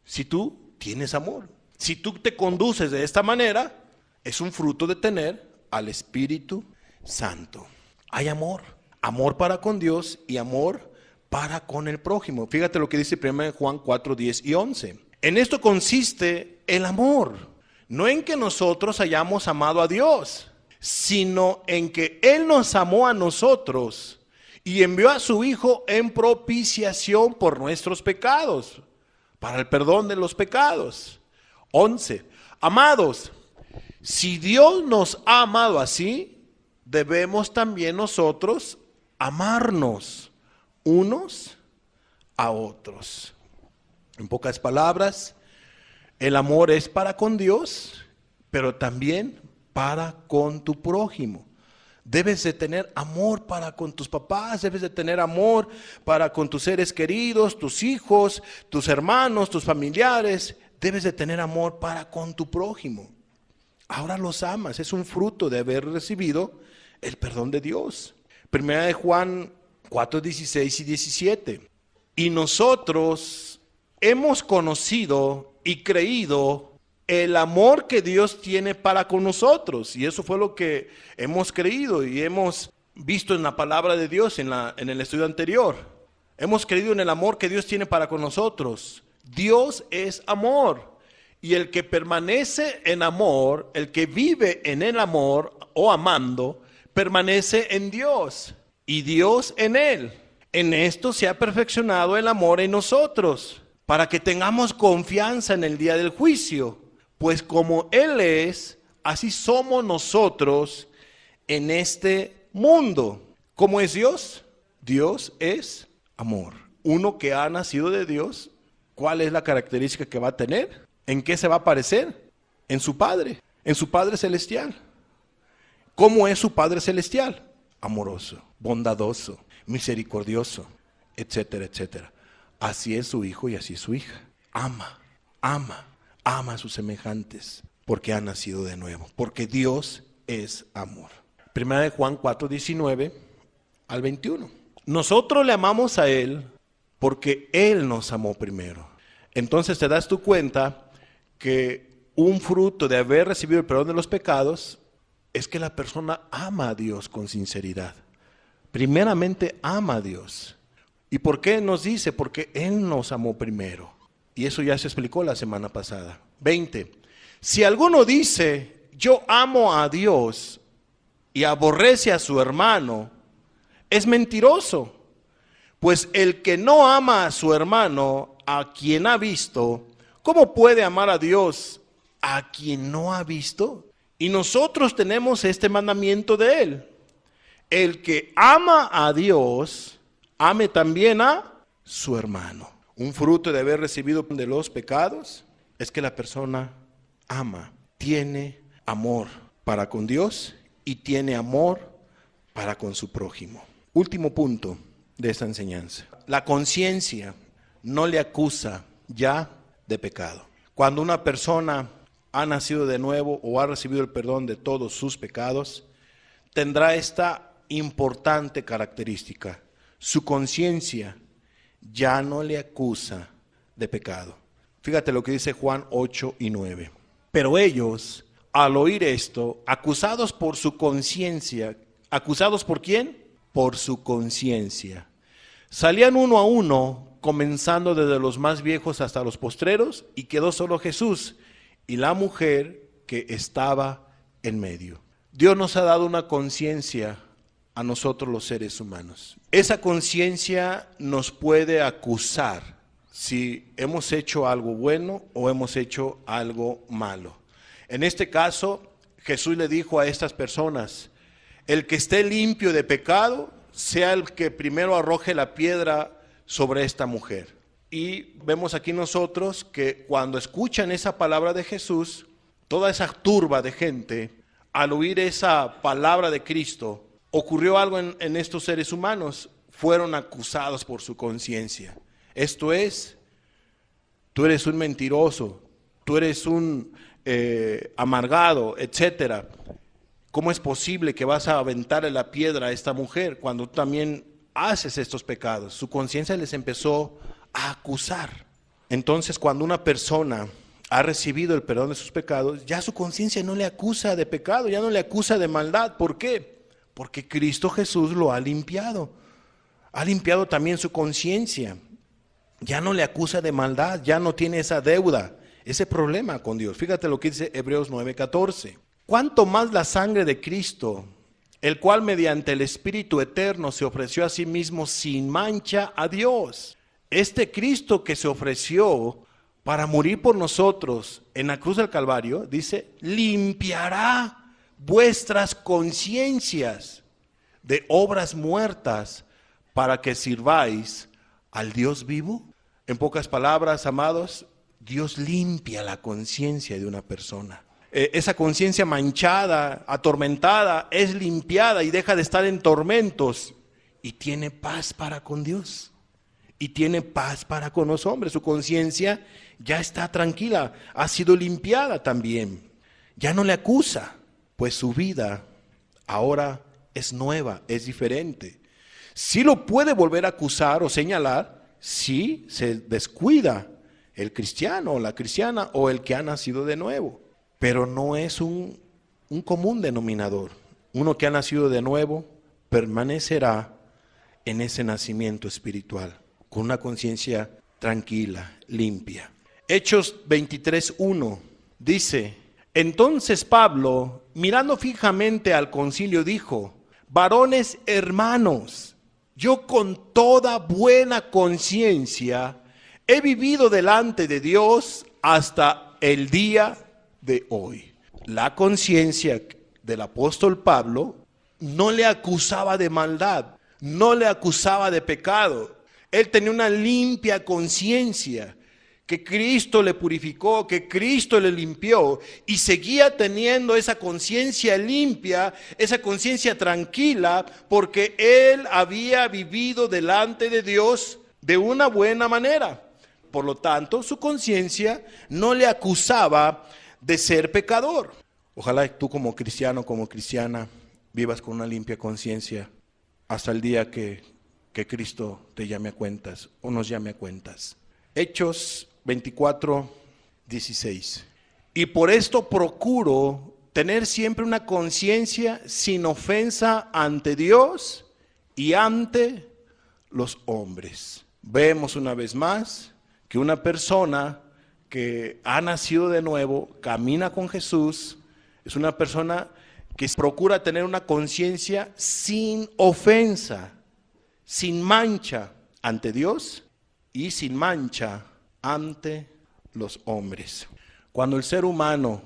Si tú tienes amor. Si tú te conduces de esta manera, es un fruto de tener al Espíritu Santo. Hay amor, amor para con Dios y amor para con el prójimo. Fíjate lo que dice 1 Juan 4, 10 y 11. En esto consiste el amor, no en que nosotros hayamos amado a Dios, sino en que Él nos amó a nosotros y envió a su Hijo en propiciación por nuestros pecados, para el perdón de los pecados. 11. Amados, si Dios nos ha amado así, debemos también nosotros amarnos unos a otros. En pocas palabras, el amor es para con Dios, pero también para con tu prójimo. Debes de tener amor para con tus papás, debes de tener amor para con tus seres queridos, tus hijos, tus hermanos, tus familiares. Debes de tener amor para con tu prójimo. Ahora los amas, es un fruto de haber recibido el perdón de Dios. Primera de Juan 4, 16 y 17. Y nosotros hemos conocido y creído el amor que Dios tiene para con nosotros. Y eso fue lo que hemos creído y hemos visto en la palabra de Dios en el estudio anterior. Hemos creído en el amor que Dios tiene para con nosotros. Dios es amor. Y el que permanece en amor, el que vive en el amor o amando, permanece en Dios y Dios en él. En esto se ha perfeccionado el amor en nosotros, para que tengamos confianza en el día del juicio. Pues como Él es, así somos nosotros en este mundo. ¿Cómo es Dios? Dios es amor. Uno que ha nacido de Dios, ¿cuál es la característica que va a tener? ¿En qué se va a parecer? En su Padre celestial. ¿Cómo es su Padre celestial? Amoroso, bondadoso, misericordioso, etcétera, etcétera. Así es su hijo y así es su hija. Ama a sus semejantes, porque ha nacido de nuevo, porque Dios es amor. Primera de Juan 4, 19 al 21. Nosotros le amamos a Él porque Él nos amó primero. Entonces te das tu cuenta que un fruto de haber recibido el perdón de los pecados es que la persona ama a Dios con sinceridad. Primeramente ama a Dios. ¿Y por qué nos dice? Porque Él nos amó primero. Y eso ya se explicó la semana pasada. 20. Si alguno dice, yo amo a Dios y aborrece a su hermano, es mentiroso. Pues el que no ama a su hermano, a quien ha visto, ¿cómo puede amar a Dios a quien no ha visto? Y nosotros tenemos este mandamiento de Él. El que ama a Dios, ame también a su hermano. Un fruto de haber recibido de los pecados es que la persona ama, tiene amor para con Dios y tiene amor para con su prójimo. Último punto de esta enseñanza. La conciencia no le acusa ya de pecado. Cuando una persona ha nacido de nuevo o ha recibido el perdón de todos sus pecados, tendrá esta importante característica. Su conciencia ya no le acusa de pecado. Fíjate lo que dice Juan 8 y 9. Pero ellos, al oír esto, acusados por su conciencia, ¿acusados por quién? Por su conciencia. Salían uno a uno, comenzando desde los más viejos hasta los postreros, y quedó solo Jesús y la mujer que estaba en medio. Dios nos ha dado una conciencia a nosotros los seres humanos. Esa conciencia nos puede acusar si hemos hecho algo bueno o hemos hecho algo malo. En este caso, Jesús le dijo a estas personas, el que esté limpio de pecado, sea el que primero arroje la piedra sobre esta mujer. Y vemos aquí nosotros que cuando escuchan esa palabra de Jesús, toda esa turba de gente, al oír esa palabra de Cristo, ocurrió algo en estos seres humanos, fueron acusados por su conciencia. Esto es, tú eres un mentiroso, tú eres un amargado, etcétera. ¿Cómo es posible que vas a aventarle la piedra a esta mujer cuando tú también haces estos pecados? Su conciencia les empezó a acusar. Entonces, cuando una persona ha recibido el perdón de sus pecados, ya su conciencia no le acusa de pecado, ya no le acusa de maldad. ¿Por qué? Porque Cristo Jesús lo ha limpiado. Ha limpiado también su conciencia. Ya no le acusa de maldad, ya no tiene esa deuda, ese problema con Dios. Fíjate lo que dice Hebreos 9:14. ¿Cuánto más la sangre de Cristo, el cual mediante el Espíritu eterno se ofreció a sí mismo sin mancha a Dios? Este Cristo que se ofreció para morir por nosotros en la cruz del Calvario, dice, limpiará vuestras conciencias de obras muertas para que sirváis al Dios vivo. En pocas palabras, amados, Dios limpia la conciencia de una persona. Esa conciencia manchada, atormentada, es limpiada y deja de estar en tormentos y tiene paz para con Dios. Y tiene paz para con los hombres. Su conciencia ya está tranquila, ha sido limpiada también. Ya no le acusa, pues su vida ahora es nueva, es diferente. Sí lo puede volver a acusar o señalar si se descuida el cristiano o la cristiana o el que ha nacido de nuevo. Pero no es un común denominador. Uno que ha nacido de nuevo permanecerá en ese nacimiento espiritual, con una conciencia tranquila, limpia. Hechos 23:1 dice, entonces Pablo, mirando fijamente al concilio, dijo, varones hermanos, yo con toda buena conciencia he vivido delante de Dios hasta el día de hoy. La conciencia del apóstol Pablo no le acusaba de maldad, no le acusaba de pecado. Él tenía una limpia conciencia, que Cristo le purificó, que Cristo le limpió, y seguía teniendo esa conciencia limpia, esa conciencia tranquila, porque él había vivido delante de Dios de una buena manera. Por lo tanto, su conciencia no le acusaba de ser pecador. Ojalá tú como cristiano, como cristiana, vivas con una limpia conciencia hasta el día que Cristo te llame a cuentas o nos llame a cuentas. Hechos 24:16. Y por esto procuro tener siempre una conciencia sin ofensa ante Dios y ante los hombres. Vemos una vez más que una persona que ha nacido de nuevo, camina con Jesús, es una persona que procura tener una conciencia sin ofensa, sin mancha ante Dios y sin mancha ante los hombres. Cuando el ser humano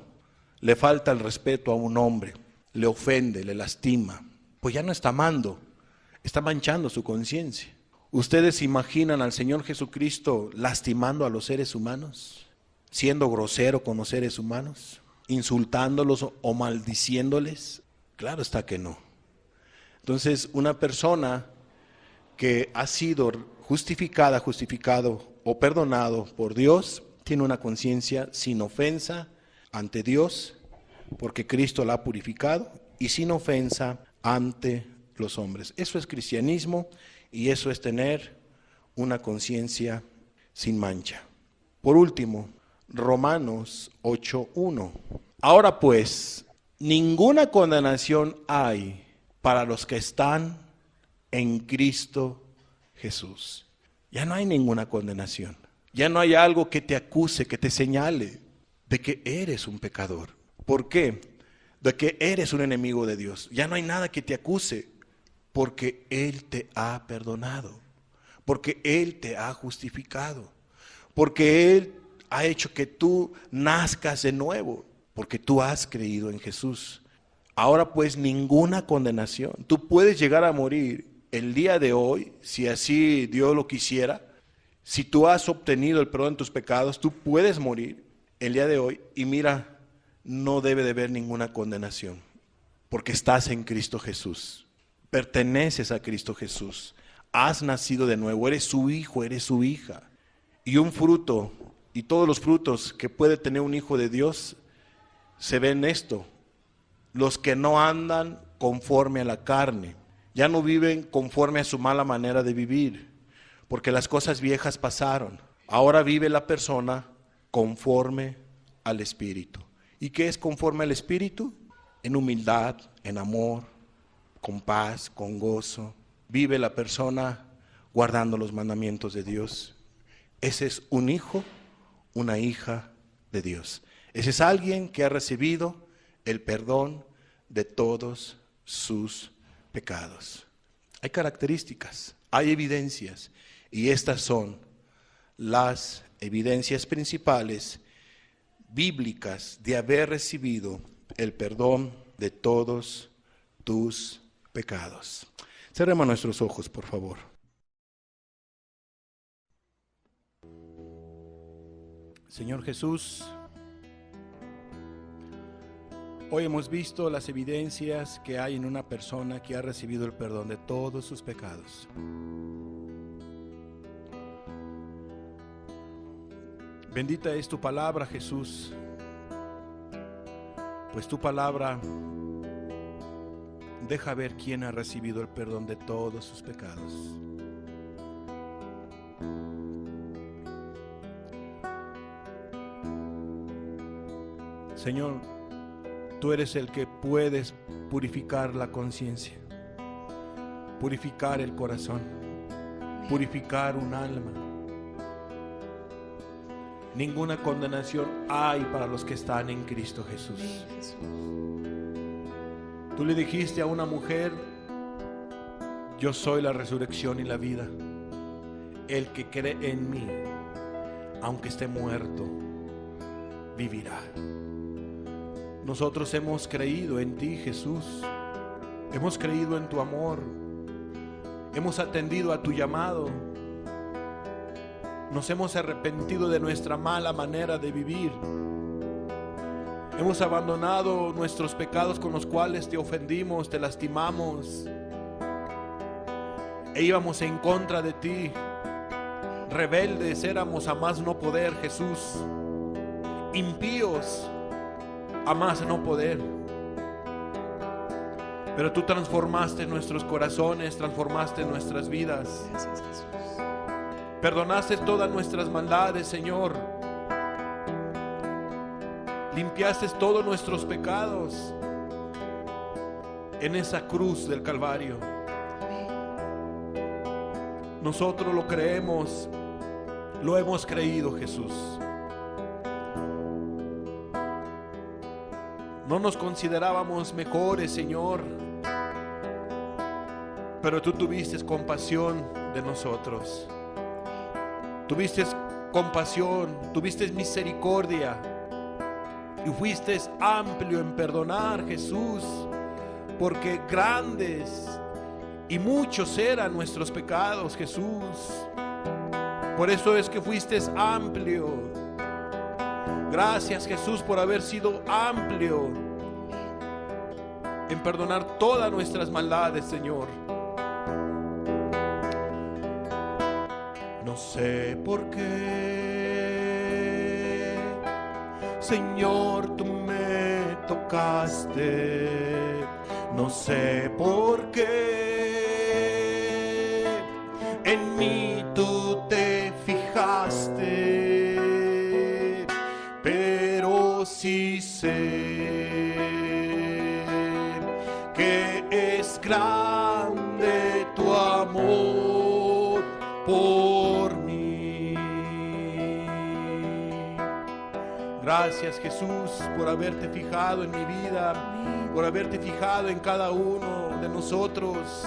le falta el respeto a un hombre, le ofende, le lastima, pues ya no está amando, está manchando su conciencia. ¿Ustedes imaginan al Señor Jesucristo lastimando a los seres humanos? ¿Siendo grosero con los seres humanos? ¿Insultándolos o maldiciéndoles? Claro está que no. Entonces, una persona que ha sido justificado o perdonado por Dios, tiene una conciencia sin ofensa ante Dios, porque Cristo la ha purificado, y sin ofensa ante los hombres. Eso es cristianismo y eso es tener una conciencia sin mancha. Por último, Romanos 8:1. Ahora pues, ninguna condenación hay para los que están en Cristo Jesús. Ya no hay ninguna condenación. Ya no hay algo que te acuse, que te señale de que eres un pecador. ¿Por qué? De que eres un enemigo de Dios. Ya no hay nada que te acuse, porque Él te ha perdonado, porque Él te ha justificado, porque Él ha hecho que tú nazcas de nuevo, porque tú has creído en Jesús. Ahora pues ninguna condenación. Tú puedes llegar a morir el día de hoy, si así Dios lo quisiera. Si tú has obtenido el perdón de tus pecados, tú puedes morir el día de hoy y mira, no debe de haber ninguna condenación, porque estás en Cristo Jesús, perteneces a Cristo Jesús, has nacido de nuevo, eres su hijo, eres su hija. Y un fruto, y todos los frutos que puede tener un hijo de Dios, se ven en esto: los que no andan conforme a la carne, ya no viven conforme a su mala manera de vivir, porque las cosas viejas pasaron. Ahora vive la persona conforme al Espíritu. ¿Y qué es conforme al Espíritu? En humildad, en amor, con paz, con gozo. Vive la persona guardando los mandamientos de Dios. Ese es un hijo, una hija de Dios. Ese es alguien que ha recibido el perdón de todos sus pecados. Hay características, hay evidencias, y estas son las evidencias principales bíblicas de haber recibido el perdón de todos tus pecados. Cerremos nuestros ojos, por favor. Señor Jesús, hoy hemos visto las evidencias que hay en una persona que ha recibido el perdón de todos sus pecados. Bendita es tu palabra, Jesús, pues tu palabra deja ver quién ha recibido el perdón de todos sus pecados. Señor, tú eres el que puedes purificar la conciencia, purificar el corazón, purificar un alma. Ninguna condenación hay para los que están en Cristo Jesús. Tú le dijiste a una mujer: yo soy la resurrección y la vida. El que cree en mí, aunque esté muerto, vivirá. Nosotros hemos creído en ti, Jesús. Hemos creído en tu amor. Hemos atendido a tu llamado. Nos hemos arrepentido de nuestra mala manera de vivir. Hemos abandonado nuestros pecados con los cuales te ofendimos, te lastimamos. E íbamos en contra de ti. Rebeldes éramos a más no poder, Jesús. Impíos a más no poder. Pero tú transformaste nuestros corazones, transformaste nuestras vidas. Perdonaste todas nuestras maldades, Señor. Limpiaste todos nuestros pecados en esa cruz del Calvario. Nosotros lo creemos, lo hemos creído, Jesús. No nos considerábamos mejores, Señor, pero tú tuviste compasión de nosotros. Tuviste compasión, tuviste misericordia y fuiste amplio en perdonar, Jesús, porque grandes y muchos eran nuestros pecados, Jesús. Por eso es que fuiste amplio. Gracias, Jesús, por haber sido amplio en perdonar todas nuestras maldades, Señor. No sé por qué, Señor, tú me tocaste. No sé por qué en mí tú te fijaste, pero sí sé que es grande tu amor por mí. Gracias, Jesús, por haberte fijado en mi vida, por haberte fijado en cada uno de nosotros.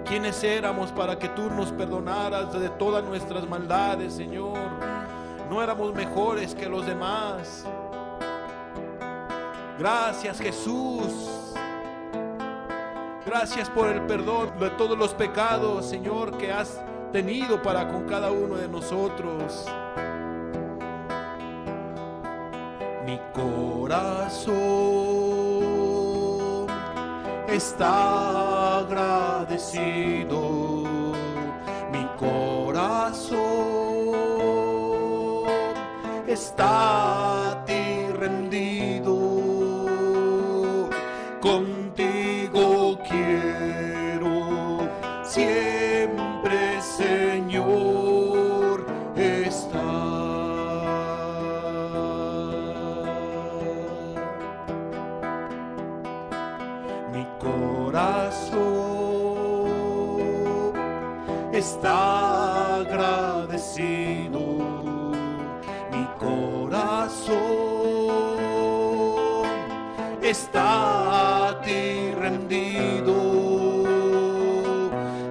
¿Quiénes éramos para que tú nos perdonaras de todas nuestras maldades, Señor? No éramos mejores que los demás. Gracias, Jesús. Gracias por el perdón de todos los pecados, Señor, que has tenido para con cada uno de nosotros. Mi corazón está agradecido. Mi corazón está a ti rendido. Contigo quiero siempre, Señor, estar. está agradecido, mi corazón está a ti rendido,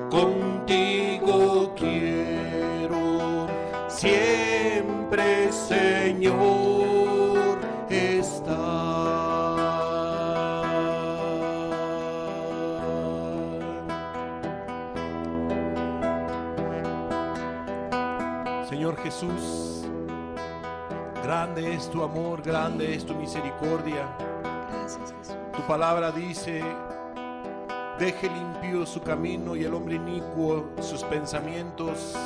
contigo quiero siempre, Señor, estar. Señor Jesús, grande es tu amor, grande es tu misericordia. Gracias, Jesús. Tu palabra dice: deje el impío su camino y el hombre inicuo sus pensamientos,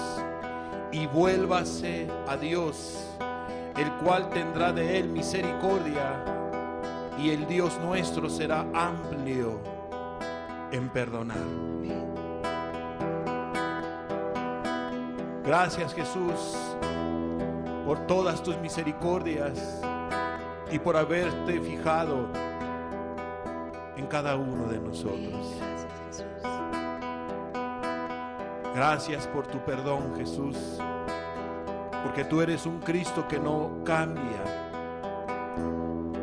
y vuélvase a Dios, el cual tendrá de él misericordia, y el Dios nuestro será amplio en perdonar. Gracias, Jesús, por todas tus misericordias y por haberte fijado en cada uno de nosotros. Gracias, Jesús. Gracias por tu perdón, Jesús, porque tú eres un Cristo que no cambia.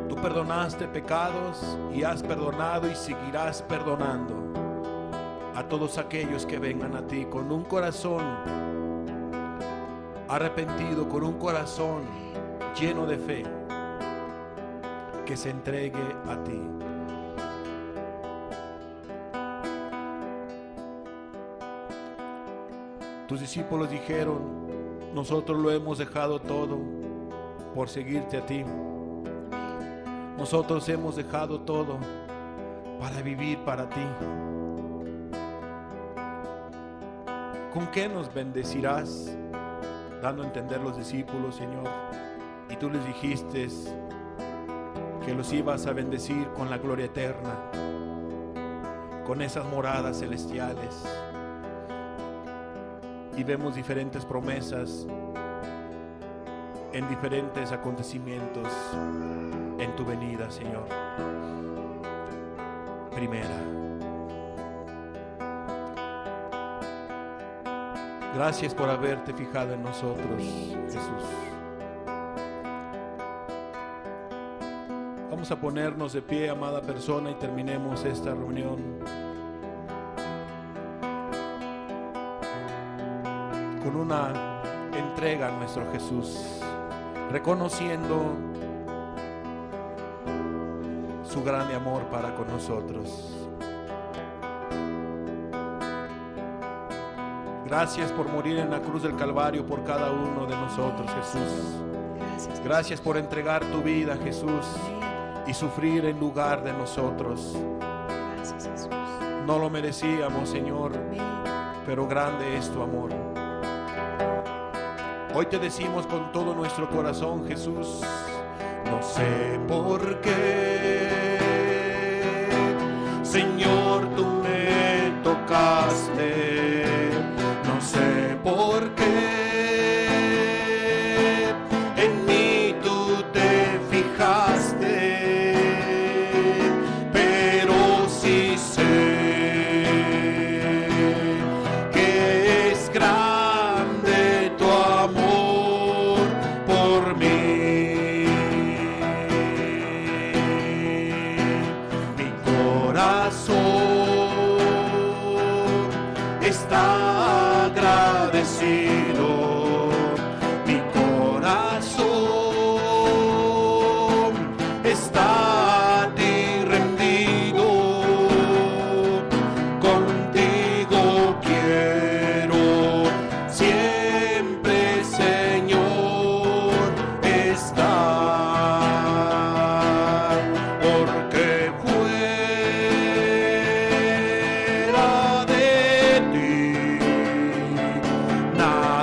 Tú perdonaste pecados y has perdonado y seguirás perdonando a todos aquellos que vengan a ti con un corazón arrepentido, con un corazón lleno de fe, que se entregue a ti. Tus discípulos dijeron: nosotros lo hemos dejado todo por seguirte a ti. Nosotros hemos dejado todo para vivir para ti. ¿Con qué nos bendecirás? Dando a entender los discípulos, Señor, y tú les dijiste que los ibas a bendecir con la gloria eterna, con esas moradas celestiales. Y vemos diferentes promesas en diferentes acontecimientos en tu venida, Señor. Primera. Gracias por haberte fijado en nosotros, Jesús. Vamos a ponernos de pie, amada persona, y terminemos esta reunión. Con una entrega a nuestro Jesús, reconociendo su grande amor para con nosotros. Gracias por morir en la cruz del Calvario por cada uno de nosotros, Jesús. Gracias por entregar tu vida, Jesús, y sufrir en lugar de nosotros. Gracias, Jesús. No lo merecíamos, Señor, pero grande es tu amor. Hoy te decimos con todo nuestro corazón, Jesús, no sé por qué, Señor, tú me tocaste. No sé por qué en mí tú te fijaste, pero sí sé que es grande tu amor por mí. Mi corazón está agradecido, mi corazón está a ti rendido, contigo quiero siempre, Señor, estar, porque fuera de ti nada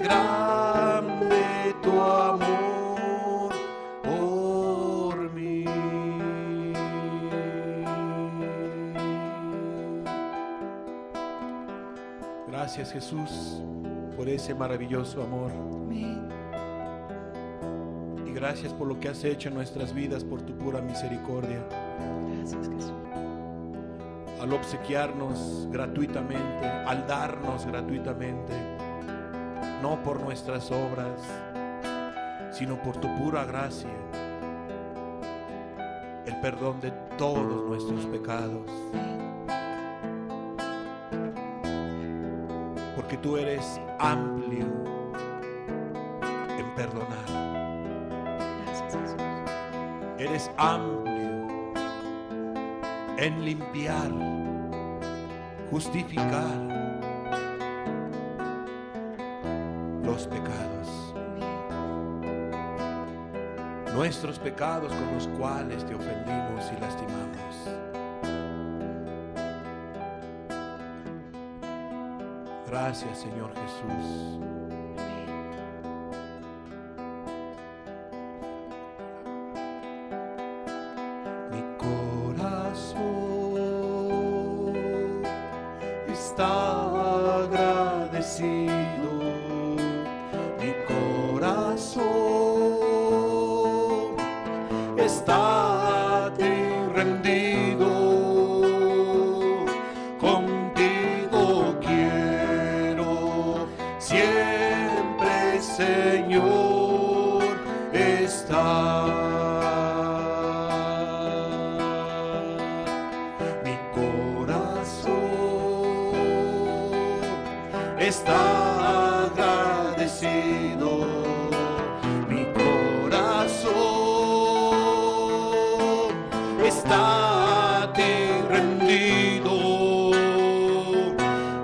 grande tu amor por mí. Gracias, Jesús, por ese maravilloso amor. Amén. Y gracias por lo que has hecho en nuestras vidas, por tu pura misericordia. Gracias, Jesús. Al obsequiarnos gratuitamente, al darnos gratuitamente, no por nuestras obras, sino por tu pura gracia, el perdón de todos nuestros pecados. Porque tú eres amplio en perdonar. Gracias, Jesús. Eres amplio en limpiar, justificar los pecados, nuestros pecados con los cuales te ofendimos y lastimamos. Gracias, Señor Jesús. Mi corazón está agradecido. Mi corazón está a ti rendido. Contigo quiero siempre, Señor, estar. Mi corazón está agradecido. Mi corazón está a ti rendido.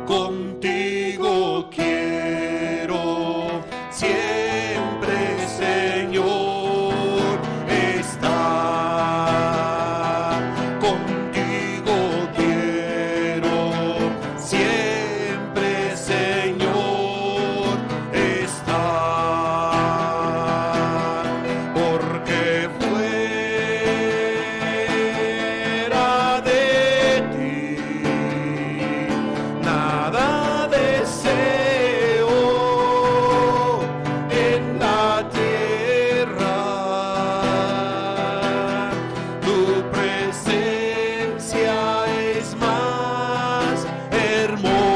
Contigo quiero siempre, Señor, estar. Contigo quiero siempre, Señor, estar. Porque fuera de ti nada deseo en la tierra. Tu presencia es más hermosa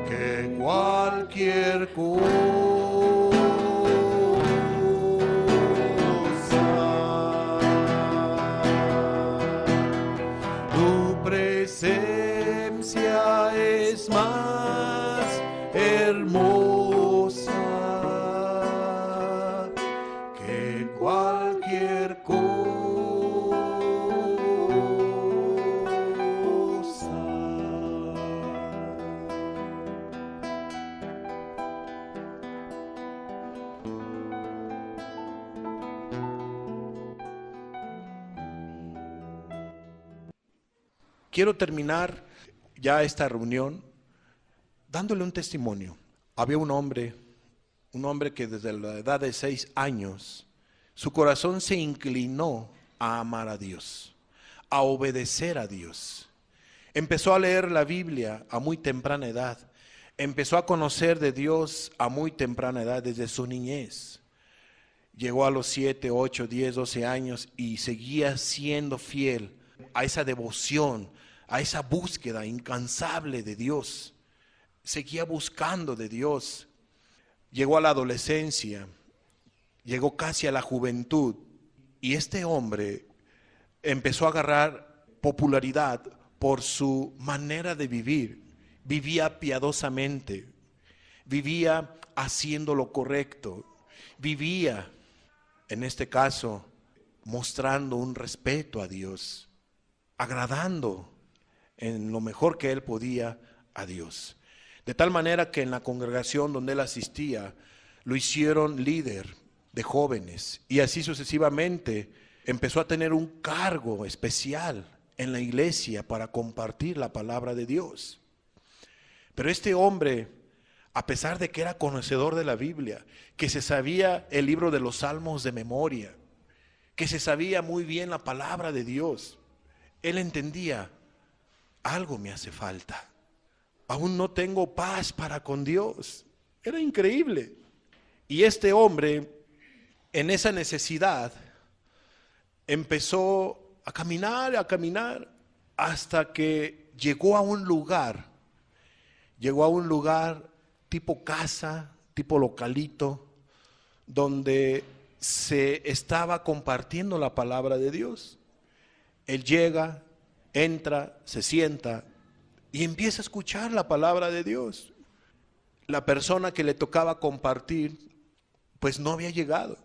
que cualquier cosa. Tu presencia es más hermosa que cualquier cosa. Quiero terminar ya esta reunión dándole un testimonio. Había un hombre que desde la edad de 6 años, su corazón se inclinó a amar a Dios, a obedecer a Dios. Empezó a leer la Biblia a muy temprana edad. Empezó a conocer de Dios a muy temprana edad, desde su niñez. Llegó a los 7, 8, 10, 12 años y seguía siendo fiel a esa devoción, a esa búsqueda incansable de Dios. Seguía buscando de Dios. Llegó a la adolescencia, llegó casi a la juventud, y este hombre empezó a agarrar popularidad por su manera de vivir. Vivía piadosamente, vivía haciendo lo correcto, vivía, en este caso, mostrando un respeto a Dios, agradando en lo mejor que él podía a Dios. De tal manera que en la congregación donde él asistía, lo hicieron líder de jóvenes, y así sucesivamente empezó a tener un cargo especial en la iglesia para compartir la palabra de Dios. Pero este hombre, a pesar de que era conocedor de la Biblia, que se sabía el libro de los Salmos de memoria, que se sabía muy bien la palabra de Dios, él entendía, algo me hace falta. Aún no tengo paz para con Dios. Era increíble. Y este hombre, en esa necesidad, empezó a caminar, hasta que llegó a un lugar tipo casa, tipo localito, donde se estaba compartiendo la palabra de Dios. Él llega, entra, se sienta y empieza a escuchar la palabra de Dios. La persona que le tocaba compartir, pues no había llegado.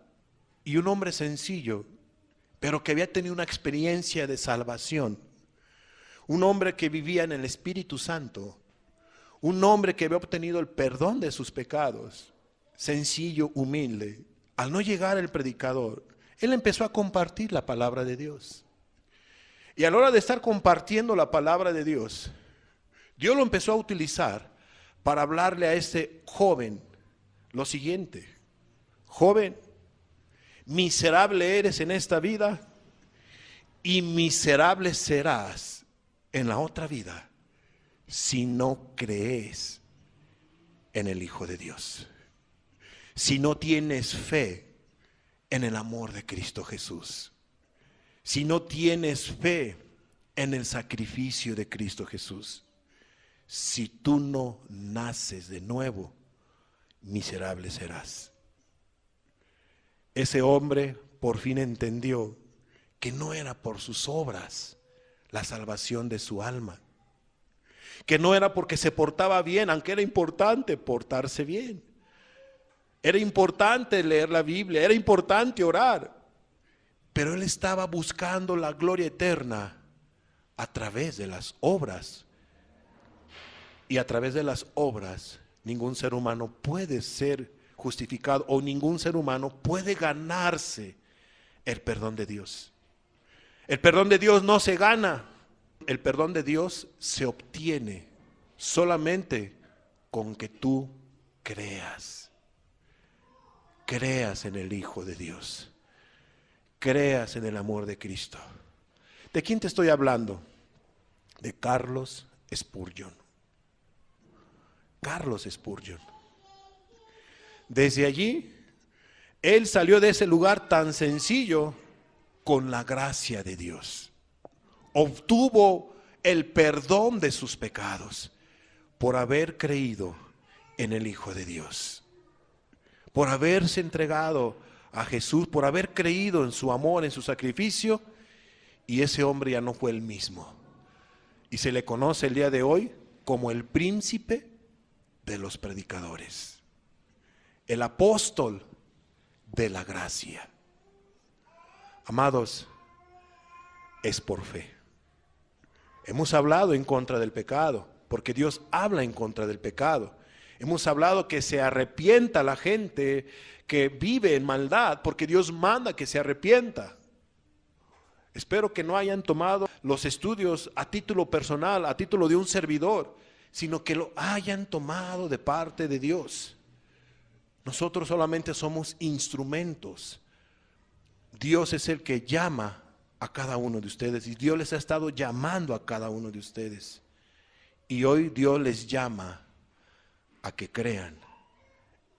Y un hombre sencillo, pero que había tenido una experiencia de salvación. Un hombre que vivía en el Espíritu Santo. Un hombre que había obtenido el perdón de sus pecados. Sencillo, humilde. Al no llegar el predicador, él empezó a compartir la palabra de Dios. Y a la hora de estar compartiendo la palabra de Dios, Dios lo empezó a utilizar para hablarle a este joven lo siguiente: joven, miserable eres en esta vida y miserable serás en la otra vida si no crees en el Hijo de Dios, si no tienes fe en el amor de Cristo Jesús, si no tienes fe en el sacrificio de Cristo Jesús. Si tú no naces de nuevo, miserable serás. Ese hombre por fin entendió que no era por sus obras la salvación de su alma, que no era porque se portaba bien, aunque era importante portarse bien, era importante leer la Biblia, era importante orar, pero él estaba buscando la gloria eterna a través de las obras. Y a través de las obras, ningún ser humano puede ser justificado o ningún ser humano puede ganarse el perdón de Dios. El perdón de Dios no se gana, el perdón de Dios se obtiene solamente con que tú creas. Creas en el Hijo de Dios. Creas en el amor de Cristo. ¿De quién te estoy hablando? De Carlos Spurgeon. Carlos Spurgeon. Desde allí, él salió de ese lugar tan sencillo con la gracia de Dios. Obtuvo el perdón de sus pecados por haber creído en el Hijo de Dios, por haberse entregado a Jesús, por haber creído en su amor, en su sacrificio, y ese hombre ya no fue el mismo. Y se le conoce el día de hoy como el príncipe de los predicadores, el apóstol de la gracia. Amados, es por fe. Hemos hablado en contra del pecado, porque Dios habla en contra del pecado. Hemos hablado que se arrepienta la gente que vive en maldad, porque Dios manda que se arrepienta. Espero que no hayan tomado los estudios a título personal, a título de un servidor, sino que lo hayan tomado de parte de Dios. Nosotros solamente somos instrumentos. Dios es el que llama a cada uno de ustedes y Dios les ha estado llamando a cada uno de ustedes. Y hoy Dios les llama a que crean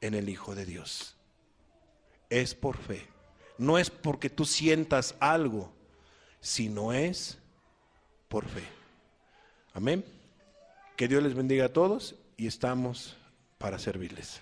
en el Hijo de Dios. Es por fe. No es porque tú sientas algo, sino es por fe. Amén. Que Dios les bendiga a todos y estamos para servirles.